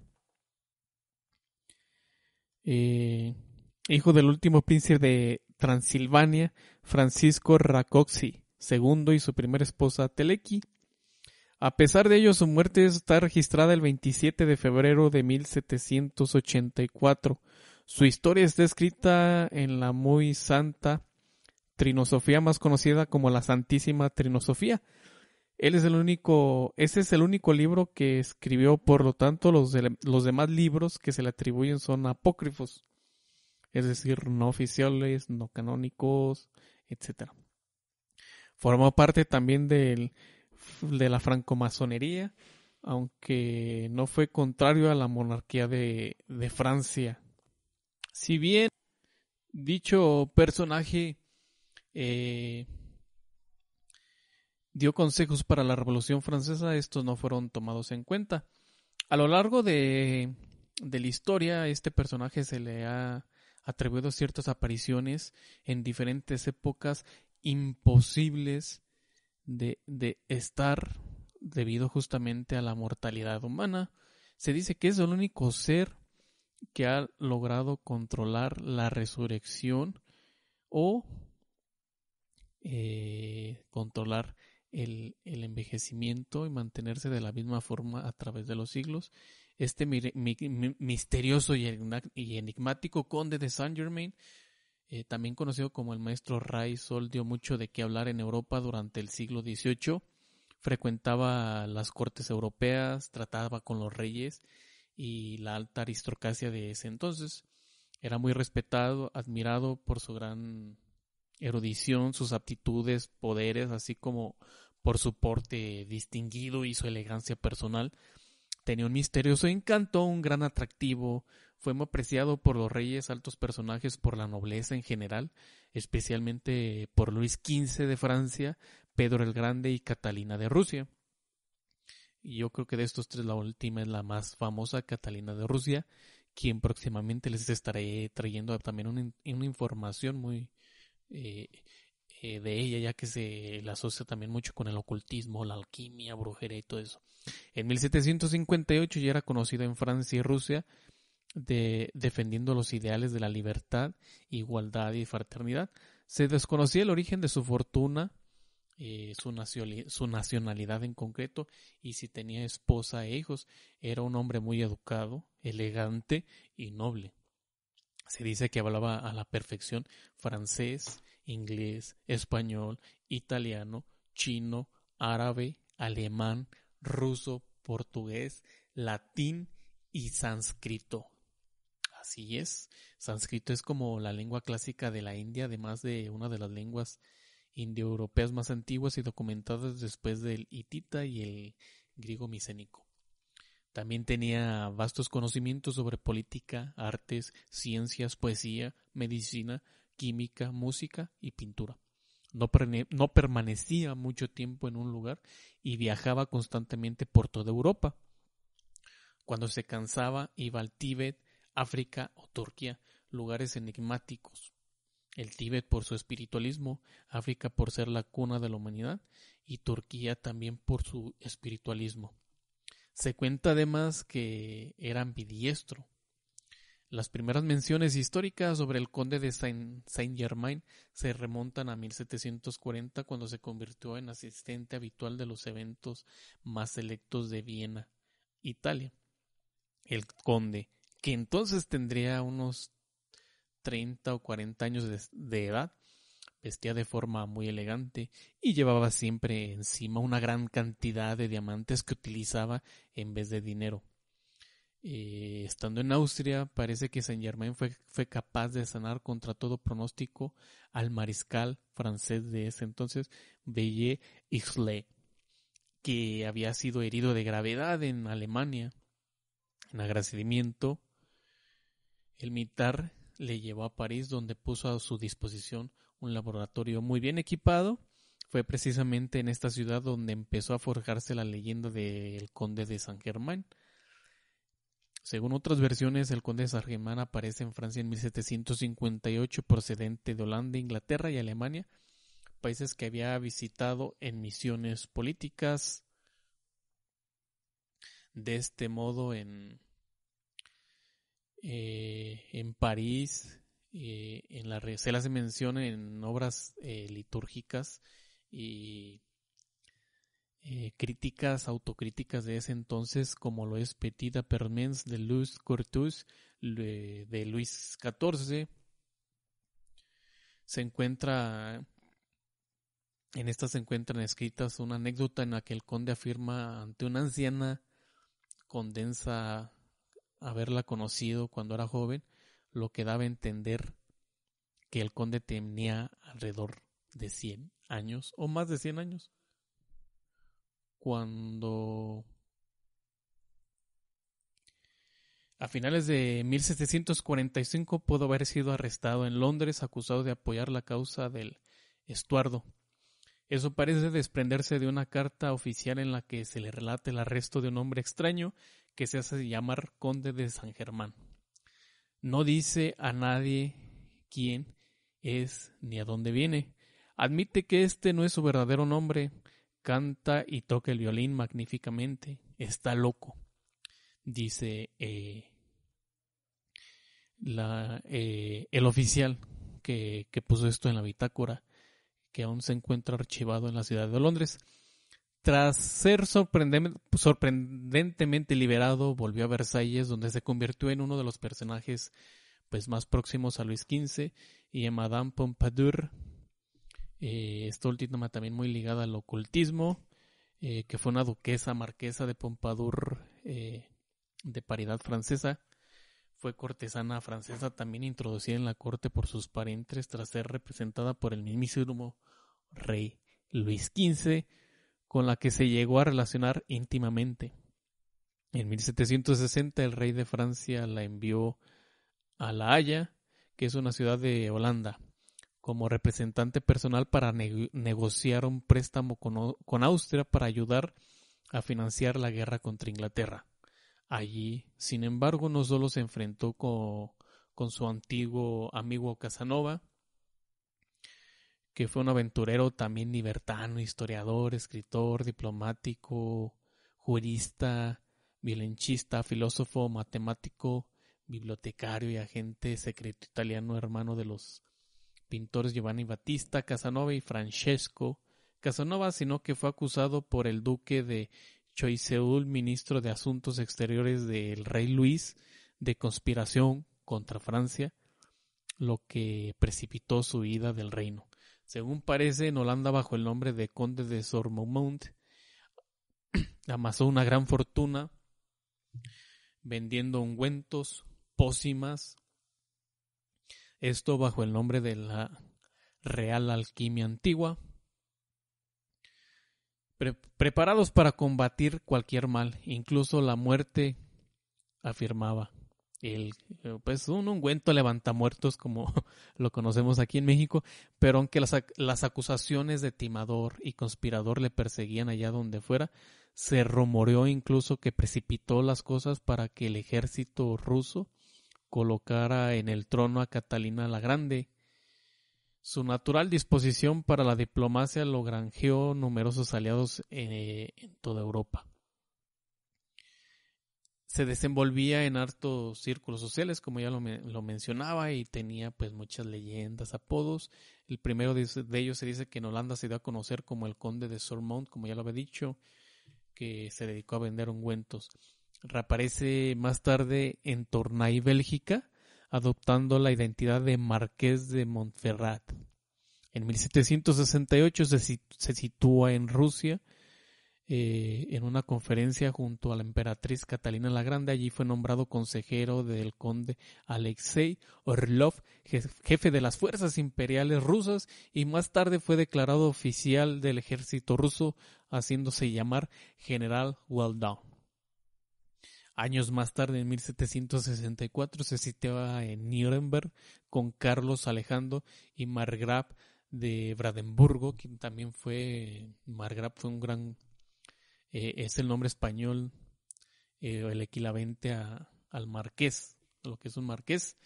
Hijo del último príncipe de Transilvania, Francisco Rákóczi II, y su primera esposa Teleki. A pesar de ello, su muerte está registrada el 27 de febrero de 1784. Su historia está escrita en la muy santa Trinosofía, más conocida como la Santísima Trinosofía. Ese es el único libro que escribió, por lo tanto, los demás libros que se le atribuyen son apócrifos, es decir, no oficiales, no canónicos, etc. Formó parte también de la francomasonería, aunque no fue contrario a la monarquía de Francia. Si bien dicho personaje dio consejos para la Revolución Francesa, estos no fueron tomados en cuenta. A lo largo de la historia, este personaje se le ha atribuido ciertas apariciones en diferentes épocas imposibles de estar, debido justamente a la mortalidad humana. Se dice que es el único ser que ha logrado controlar la resurrección o controlar el envejecimiento y mantenerse de la misma forma a través de los siglos. Este misterioso y enigmático conde de Saint-Germain también conocido como el maestro Ray Sol, dio mucho de qué hablar en Europa durante el siglo XVIII. Frecuentaba las cortes europeas, trataba con los reyes y la alta aristocracia de ese entonces. Era muy respetado, admirado por su gran erudición, sus aptitudes, poderes, así como por su porte distinguido y su elegancia personal. Tenía un misterioso encanto, un gran atractivo. Fue muy apreciado por los reyes, altos personajes, por la nobleza en general, especialmente por Luis XV de Francia, Pedro el Grande y Catalina de Rusia. Y yo creo que de estos tres la última es la más famosa, Catalina de Rusia, quien próximamente les estaré trayendo también una información muy de ella, ya que se la asocia también mucho con el ocultismo, la alquimia, brujería y todo eso. En 1758 ya era conocido en Francia y Rusia defendiendo los ideales de la libertad, igualdad y fraternidad. Se desconocía el origen de su fortuna, su nacionalidad en concreto y si tenía esposa e hijos. Era un hombre muy educado, elegante y noble. Se dice que hablaba a la perfección francés, inglés, español, italiano, chino, árabe, alemán, ruso, portugués, latín y sánscrito. Así es, sánscrito es como la lengua clásica de la India, además de una de las lenguas indoeuropeas más antiguas y documentadas después del hitita y el griego micénico. También tenía vastos conocimientos sobre política, artes, ciencias, poesía, medicina, química, música y pintura. No permanecía mucho tiempo en un lugar y viajaba constantemente por toda Europa. Cuando se cansaba iba al Tíbet, África o Turquía, lugares enigmáticos. El Tíbet por su espiritualismo, África por ser la cuna de la humanidad y Turquía también por su espiritualismo. Se cuenta además que era ambidiestro. Las primeras menciones históricas sobre el conde de Saint-Germain se remontan a 1740, cuando se convirtió en asistente habitual de los eventos más selectos de Viena, Italia. El conde, que entonces tendría unos 30 o 40 años de edad, vestía de forma muy elegante y llevaba siempre encima una gran cantidad de diamantes que utilizaba en vez de dinero. Estando en Austria, parece que Saint-Germain fue capaz de sanar contra todo pronóstico al mariscal francés de ese entonces, Belle-Isle, que había sido herido de gravedad en Alemania. En agradecimiento, el militar le llevó a París, donde puso a su disposición un laboratorio muy bien equipado. Fue precisamente en esta ciudad donde empezó a forjarse la leyenda del conde de Saint-Germain. Según otras versiones, el conde de Saint-Germain aparece en Francia en 1758, procedente de Holanda, Inglaterra y Alemania, países que había visitado en misiones políticas. De este modo, en París, se le hace mención en obras litúrgicas y críticas, autocríticas de ese entonces, como lo es Petita Permens de Louis Courtois de Luis XIV. En esta se encuentran escritas una anécdota en la que el conde afirma ante una anciana condesa haberla conocido cuando era joven, lo que daba a entender que el conde tenía alrededor de 100 años o más de 100 años. Cuando a finales de 1745 pudo haber sido arrestado en Londres, acusado de apoyar la causa del Estuardo. Eso parece desprenderse de una carta oficial en la que se le relata el arresto de un hombre extraño que se hace llamar conde de Saint-Germain. No dice a nadie quién es ni a dónde viene. Admite que este no es su verdadero nombre. Canta y toca el violín magníficamente. Está loco. Dice el oficial que puso esto en la bitácora, que aún se encuentra archivado en la ciudad de Londres. Tras ser sorprendentemente liberado, volvió a Versalles, donde se convirtió en uno de los personajes pues más próximos a Luis XV y a Madame Pompadour. Esta última también muy ligada al ocultismo, que fue una duquesa marquesa de Pompadour de paridad francesa. Fue cortesana francesa también introducida en la corte por sus parientes tras ser representada por el mismísimo rey Luis XV, con la que se llegó a relacionar íntimamente. En 1760 el rey de Francia la envió a La Haya, que es una ciudad de Holanda, como representante personal para negociar un préstamo con Austria para ayudar a financiar la guerra contra Inglaterra. Allí, sin embargo, no solo se enfrentó con su antiguo amigo Casanova, que fue un aventurero también libertano, historiador, escritor, diplomático, jurista, violinista, filósofo, matemático, bibliotecario y agente secreto italiano, hermano de los pintores Giovanni Battista Casanova y Francesco Casanova, sino que fue acusado por el duque de Choiseul, ministro de Asuntos Exteriores del rey Luis, de conspiración contra Francia, lo que precipitó su huida del reino. Según parece, en Holanda, bajo el nombre de conde de Sormont, amasó una gran fortuna vendiendo ungüentos, pócimas, esto bajo el nombre de la Real Alquimia Antigua, preparados para combatir cualquier mal, incluso la muerte, afirmaba. Pues un ungüento levantamuertos como lo conocemos aquí en México, pero aunque las acusaciones de timador y conspirador le perseguían allá donde fuera, se rumoreó incluso que precipitó las cosas para que el ejército ruso colocara en el trono a Catalina la Grande. Su natural disposición para la diplomacia lo granjeó numerosos aliados en toda Europa. Se desenvolvía en hartos círculos sociales, como ya lo mencionaba, y tenía pues muchas leyendas, apodos. El primero de ellos se dice que en Holanda se dio a conocer como el conde de Sormont, como ya lo había dicho, que se dedicó a vender ungüentos. Reaparece más tarde en Tournai, Bélgica, adoptando la identidad de Marqués de Montferrat. En 1768 se sitúa en Rusia, en una conferencia junto a la emperatriz Catalina la Grande. Allí fue nombrado consejero del conde Alexei Orlov, jefe de las fuerzas imperiales rusas, y más tarde fue declarado oficial del ejército ruso, haciéndose llamar General Waldau. Años más tarde, en 1764, se situaba en Nuremberg con Carlos Alejandro y Margraf de Brandenburgo, quien también Margraf fue un gran, es el nombre español, el equivalente al marqués, lo que es un marqués.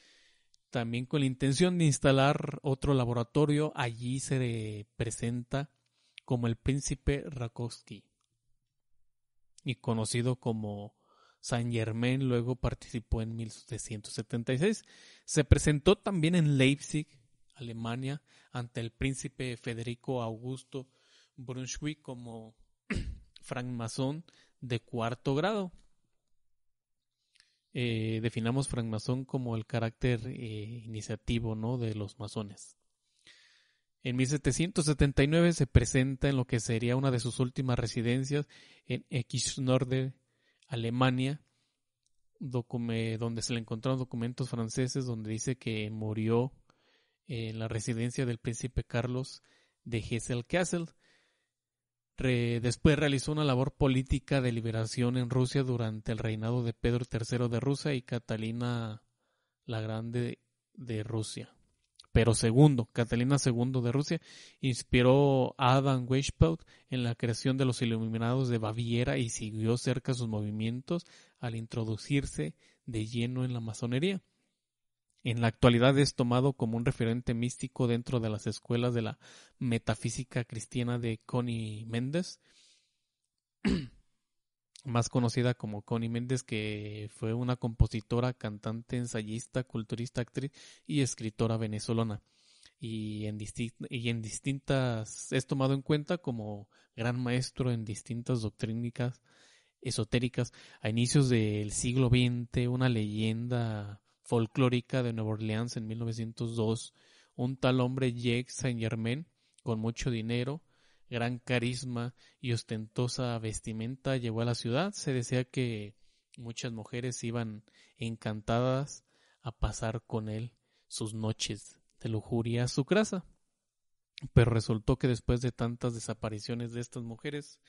También con la intención de instalar otro laboratorio, allí se presenta como el príncipe Rákóczi, y conocido como Saint Germain. Luego participó en 1776. Se presentó también en Leipzig, Alemania, ante el príncipe Federico Augusto Brunswick como francmasón de cuarto grado. Definamos francmasón como el carácter iniciativo, ¿no?, de los masones. En 1779 se presenta en lo que sería una de sus últimas residencias en Exnorde, Alemania, donde se le encontraron documentos franceses donde dice que murió en la residencia del príncipe Carlos de Hesse-Kassel. Después realizó una labor política de liberación en Rusia durante el reinado de Pedro III de Rusia y Catalina la Grande de Rusia. Pero Catalina II de Rusia inspiró a Adam Weishaupt en la creación de los Iluminados de Baviera y siguió cerca sus movimientos al introducirse de lleno en la masonería. En la actualidad es tomado como un referente místico dentro de las escuelas de la metafísica cristiana de Connie Méndez, más conocida como Connie Méndez, que fue una compositora, cantante, ensayista, culturista, actriz y escritora venezolana. Y en distintas es tomado en cuenta como gran maestro en distintas doctrinas esotéricas. A inicios del siglo XX, una leyenda folclórica de Nueva Orleans en 1902, un tal hombre Jacques Saint-Germain, con mucho dinero, gran carisma y ostentosa vestimenta, llegó a la ciudad. Se decía que muchas mujeres iban encantadas a pasar con él sus noches de lujuria a su casa. Pero resultó que después de tantas desapariciones de estas mujeres,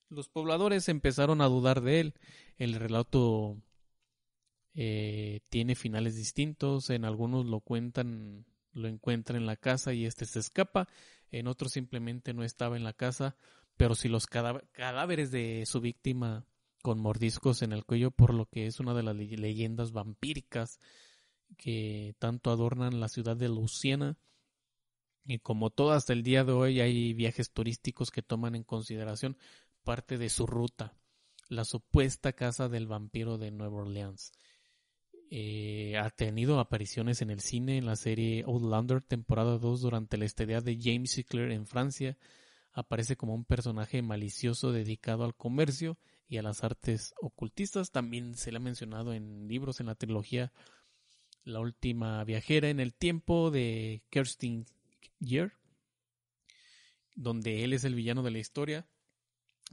los pobladores empezaron a dudar de él. El relato tiene finales distintos. En algunos lo encuentran en la casa y se escapa. En otros simplemente no estaba en la casa. Pero si los cadáveres de su víctima con mordiscos en el cuello, por lo que es una de las leyendas vampíricas que tanto adornan la ciudad de Luisiana. Y como todo hasta el día de hoy, hay viajes turísticos que toman en consideración parte de su ruta, la supuesta casa del vampiro de Nueva Orleans. Ha tenido apariciones en el cine en la serie Outlander temporada 2 durante la estadía de James Sinclair en Francia. Aparece como un personaje malicioso dedicado al comercio y a las artes ocultistas. También se le ha mencionado en libros en la trilogía La última viajera en el tiempo de Kerstin Year, donde él es el villano de la historia,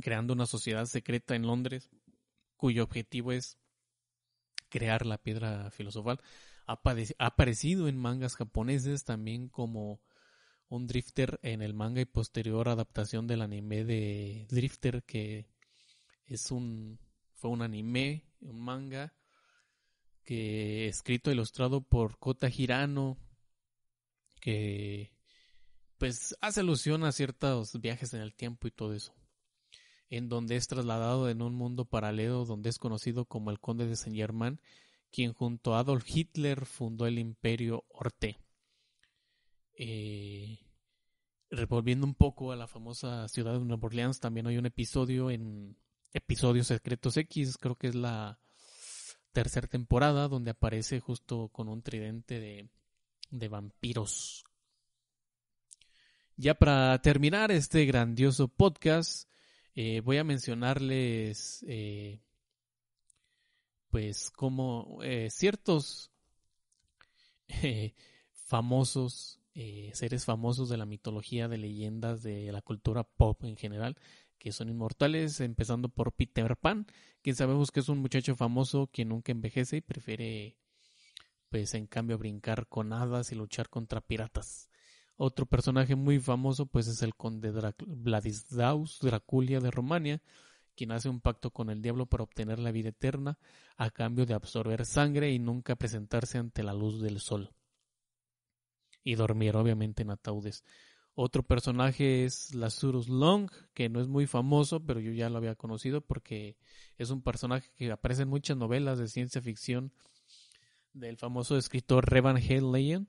creando una sociedad secreta en Londres cuyo objetivo es crear la piedra filosofal. Ha aparecido en mangas japoneses también como un Drifter en el manga y posterior adaptación del anime de Drifter, que fue un anime, un manga que escrito e ilustrado por Kota Hirano, que pues hace alusión a ciertos viajes en el tiempo y todo eso, en donde es trasladado en un mundo paralelo donde es conocido como el Conde de Saint-Germain, quien junto a Adolf Hitler fundó el Imperio Orte. Revolviendo un poco a la famosa ciudad de Nueva Orleans, también hay un episodio en Episodios Secretos X, creo que es la tercera temporada, donde aparece justo con un tridente de vampiros. Ya para terminar este grandioso podcast, voy a mencionarles pues como ciertos famosos seres famosos de la mitología, de leyendas, de la cultura pop en general, que son inmortales, empezando por Peter Pan, quien sabemos que es un muchacho famoso que nunca envejece y prefiere pues en cambio brincar con hadas y luchar contra piratas. Otro personaje muy famoso pues es el conde Vladislaus Draculia de Rumania, quien hace un pacto con el diablo para obtener la vida eterna a cambio de absorber sangre y nunca presentarse ante la luz del sol. Y dormir obviamente en ataúdes. Otro personaje es Lazarus Long, que no es muy famoso, pero yo ya lo había conocido porque es un personaje que aparece en muchas novelas de ciencia ficción del famoso escritor Revan H. Leyen.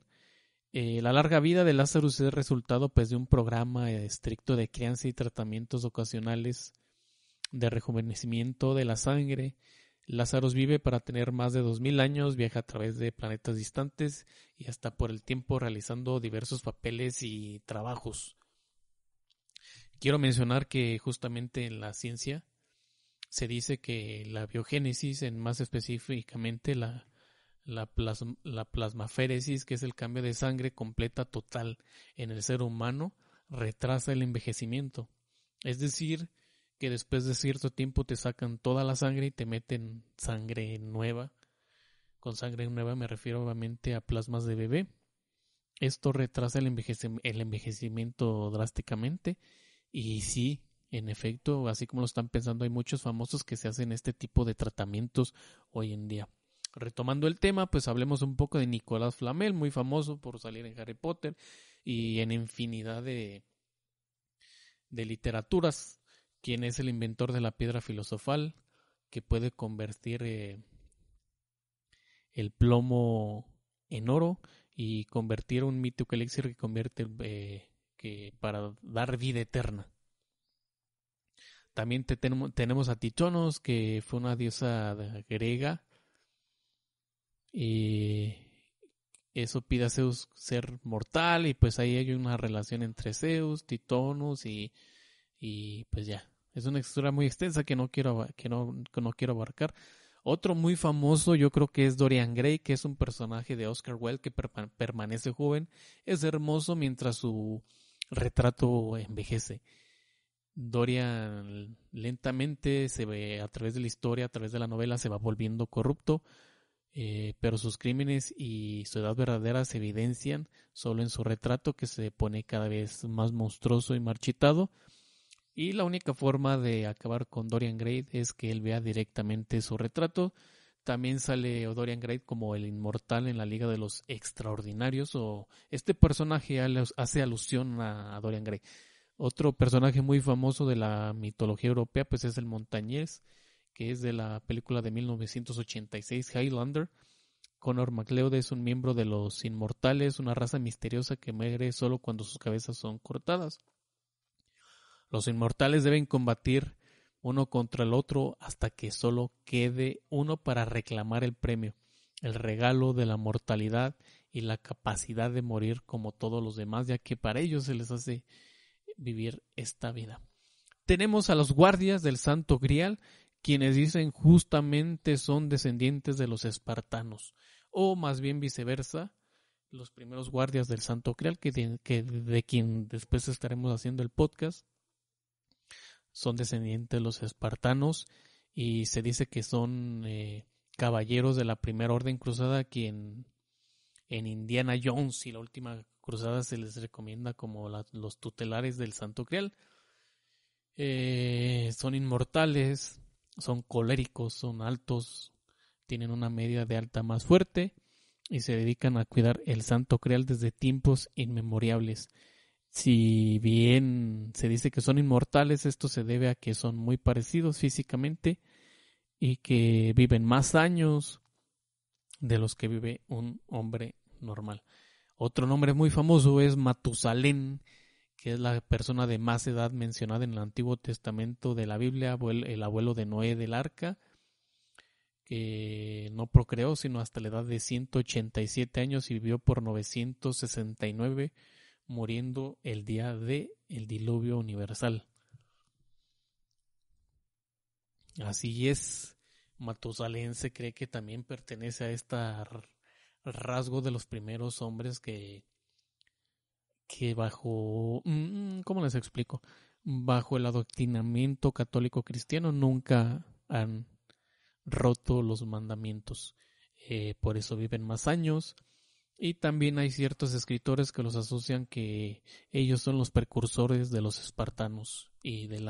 La larga vida de Lazarus es resultado pues de un programa estricto de crianza y tratamientos ocasionales de rejuvenecimiento de la sangre. Lazarus vive para tener más de 2000 años, viaja a través de planetas distantes y hasta por el tiempo realizando diversos papeles y trabajos. Quiero mencionar que justamente en la ciencia se dice que la biogénesis, más específicamente la plasmaféresis, que es el cambio de sangre completa total en el ser humano, retrasa el envejecimiento. Es decir, que después de cierto tiempo te sacan toda la sangre y te meten sangre nueva. Con sangre nueva me refiero obviamente a plasmas de bebé. Esto retrasa el envejecimiento drásticamente. Y sí, en efecto, así como lo están pensando, hay muchos famosos que se hacen este tipo de tratamientos hoy en día. Retomando el tema, pues hablemos un poco de Nicolas Flamel, muy famoso por salir en Harry Potter y en infinidad de literaturas, quien es el inventor de la piedra filosofal, que puede convertir el plomo en oro y convertir un mítico elixir que convierte para dar vida eterna. También tenemos a Títonos, que fue una diosa griega. Y eso pide a Zeus ser mortal, y pues ahí hay una relación entre Zeus, Títonos y pues ya. Es una historia muy extensa que no quiero abarcar. Otro muy famoso yo creo que es Dorian Gray, que es un personaje de Oscar Wilde que permanece joven, es hermoso mientras su retrato envejece. Dorian lentamente se ve a través de la historia, a través de la novela, se va volviendo corrupto, pero sus crímenes y su edad verdadera se evidencian solo en su retrato, que se pone cada vez más monstruoso y marchitado. Y la única forma de acabar con Dorian Gray es que él vea directamente su retrato. También sale Dorian Gray como el inmortal en la Liga de los Extraordinarios, o este personaje hace alusión a Dorian Gray. Otro personaje muy famoso de la mitología europea pues es el Montañés, que es de la película de 1986 Highlander. Connor MacLeod es un miembro de los Inmortales, una raza misteriosa que muere solo cuando sus cabezas son cortadas. Los Inmortales deben combatir uno contra el otro hasta que solo quede uno para reclamar el premio, el regalo de la mortalidad y la capacidad de morir como todos los demás, ya que para ellos se les hace vivir esta vida. Tenemos a los guardias del Santo Grial, quienes dicen justamente son descendientes de los espartanos, o más bien viceversa, los primeros guardias del Santo Grial, que de quien después estaremos haciendo el podcast, son descendientes de los espartanos, y se dice que son caballeros de la primera orden cruzada, quien en Indiana Jones y la última cruzada se les recomienda como los tutelares del Santo Grial. Son inmortales, son coléricos, son altos, tienen una media de alta más fuerte y se dedican a cuidar el Santo Grial desde tiempos inmemorables. Si bien se dice que son inmortales, esto se debe a que son muy parecidos físicamente y que viven más años de los que vive un hombre normal. Otro nombre muy famoso es Matusalén, que es la persona de más edad mencionada en el Antiguo Testamento de la Biblia, el abuelo de Noé del Arca, que no procreó sino hasta la edad de 187 años y vivió por 969, muriendo el día del diluvio universal. Así es, Matusalén se cree que también pertenece a esta rasgo de los primeros hombres que bajo, ¿cómo les explico? Bajo el adoctrinamiento católico cristiano nunca han roto los mandamientos. Por eso viven más años. Y también hay ciertos escritores que los asocian que ellos son los precursores de los espartanos y de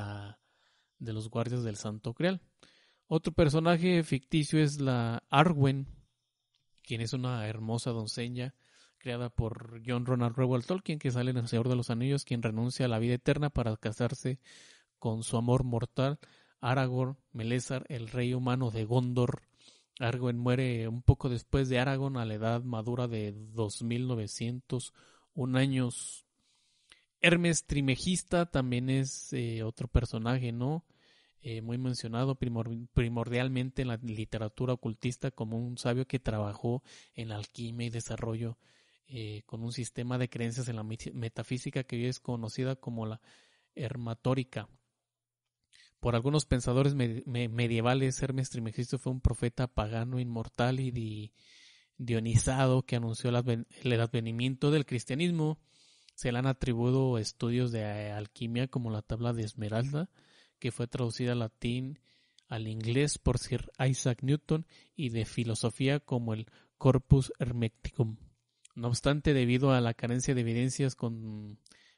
los guardias del Santo Grial. Otro personaje ficticio es la Arwen, quien es una hermosa doncella creada por John Ronald Reuel Tolkien, que sale en El Señor de los Anillos, quien renuncia a la vida eterna para casarse con su amor mortal, Aragorn Melezar, el rey humano de Gondor. Arwen muere un poco después de Aragorn a la edad madura de 2901 años. Hermes Trismegista también es otro personaje, ¿no? Muy mencionado primordialmente en la literatura ocultista como un sabio que trabajó en alquimia y desarrollo con un sistema de creencias en la metafísica que hoy es conocida como la hermatórica. Por algunos pensadores medievales, Hermes Trismegisto fue un profeta pagano inmortal y dionizado que anunció el advenimiento del cristianismo. Se le han atribuido estudios de alquimia como la tabla de Esmeralda, que fue traducida al latín al inglés por Sir Isaac Newton, y de filosofía como el Corpus Hermeticum. No obstante, debido a la carencia de evidencias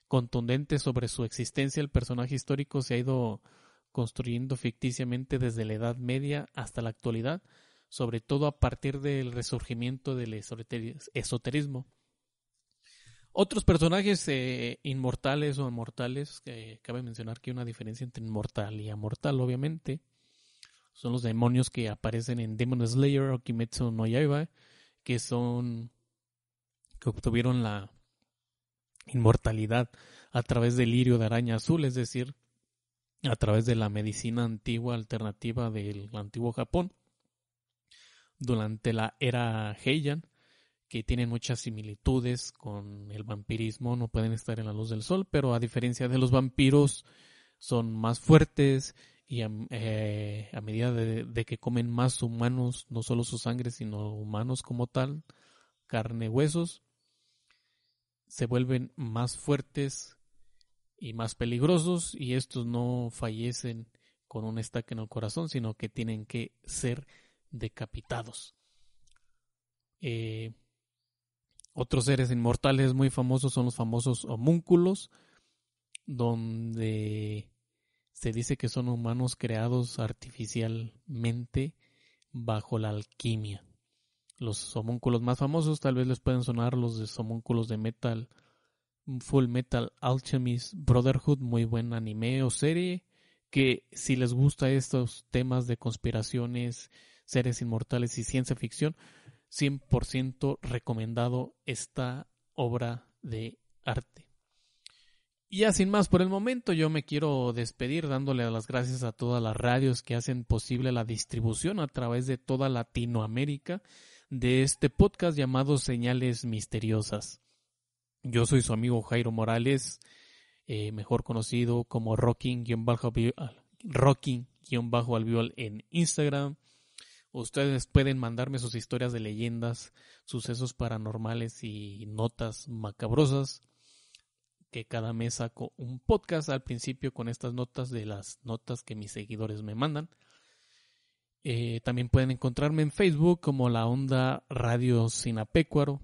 contundentes sobre su existencia, el personaje histórico se ha ido construyendo ficticiamente desde la Edad Media hasta la actualidad, sobre todo a partir del resurgimiento del esoterismo. Otros personajes inmortales o inmortales, que cabe mencionar que hay una diferencia entre inmortal y amortal, obviamente, son los demonios que aparecen en Demon Slayer o Kimetsu no Yaiba, que obtuvieron la inmortalidad a través del lirio de araña azul, es decir, a través de la medicina antigua alternativa del antiguo Japón durante la era Heian, que tienen muchas similitudes con el vampirismo. No pueden estar en la luz del sol, pero a diferencia de los vampiros son más fuertes y a medida de que comen más humanos, no solo su sangre, sino humanos como tal, carne, huesos, se vuelven más fuertes y más peligrosos, y estos no fallecen con un estaca en el corazón, sino que tienen que ser decapitados. Otros seres inmortales muy famosos son los famosos homúnculos, donde se dice que son humanos creados artificialmente bajo la alquimia. Los homúnculos más famosos tal vez les pueden sonar los de homúnculos de Full Metal Alchemist Brotherhood, muy buen anime o serie, que si les gusta estos temas de conspiraciones, seres inmortales y ciencia ficción, 100% recomendado esta obra de arte. Y ya sin más por el momento, yo me quiero despedir dándole las gracias a todas las radios que hacen posible la distribución a través de toda Latinoamérica de este podcast llamado Señales Misteriosas. Yo soy su amigo Jairo Morales, mejor conocido como Rocking-Albiol en Instagram. Ustedes pueden mandarme sus historias de leyendas, sucesos paranormales y notas macabrosas, que cada mes saco un podcast al principio con estas notas de las notas que mis seguidores me mandan. También pueden encontrarme en Facebook como La Onda Radio Sinapecuaro.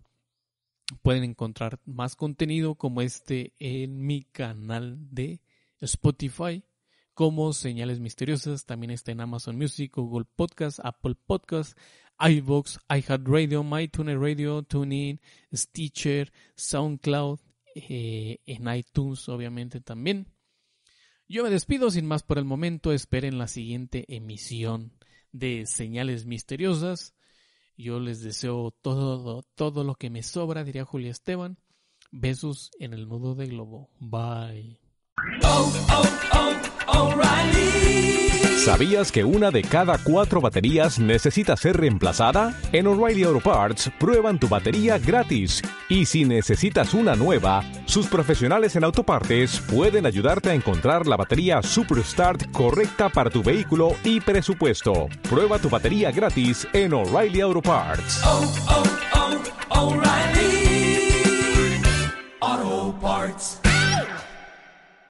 Pueden encontrar más contenido como este en mi canal de Spotify como Señales Misteriosas. También está en Amazon Music, Google Podcast, Apple Podcast, iVoox, iHeartRadio, MyTuner Radio, TuneIn, Stitcher, SoundCloud, en iTunes obviamente también. Yo me despido sin más por el momento. Esperen la siguiente emisión de Señales Misteriosas. Yo les deseo todo lo que me sobra, diría Julia Esteban. Besos en el nudo de globo. Bye. ¿Sabías que una de cada 4 baterías necesita ser reemplazada? En O'Reilly Auto Parts prueban tu batería gratis. Y si necesitas una nueva, sus profesionales en autopartes pueden ayudarte a encontrar la batería Superstart correcta para tu vehículo y presupuesto. Prueba tu batería gratis en O'Reilly Auto Parts. O'Reilly.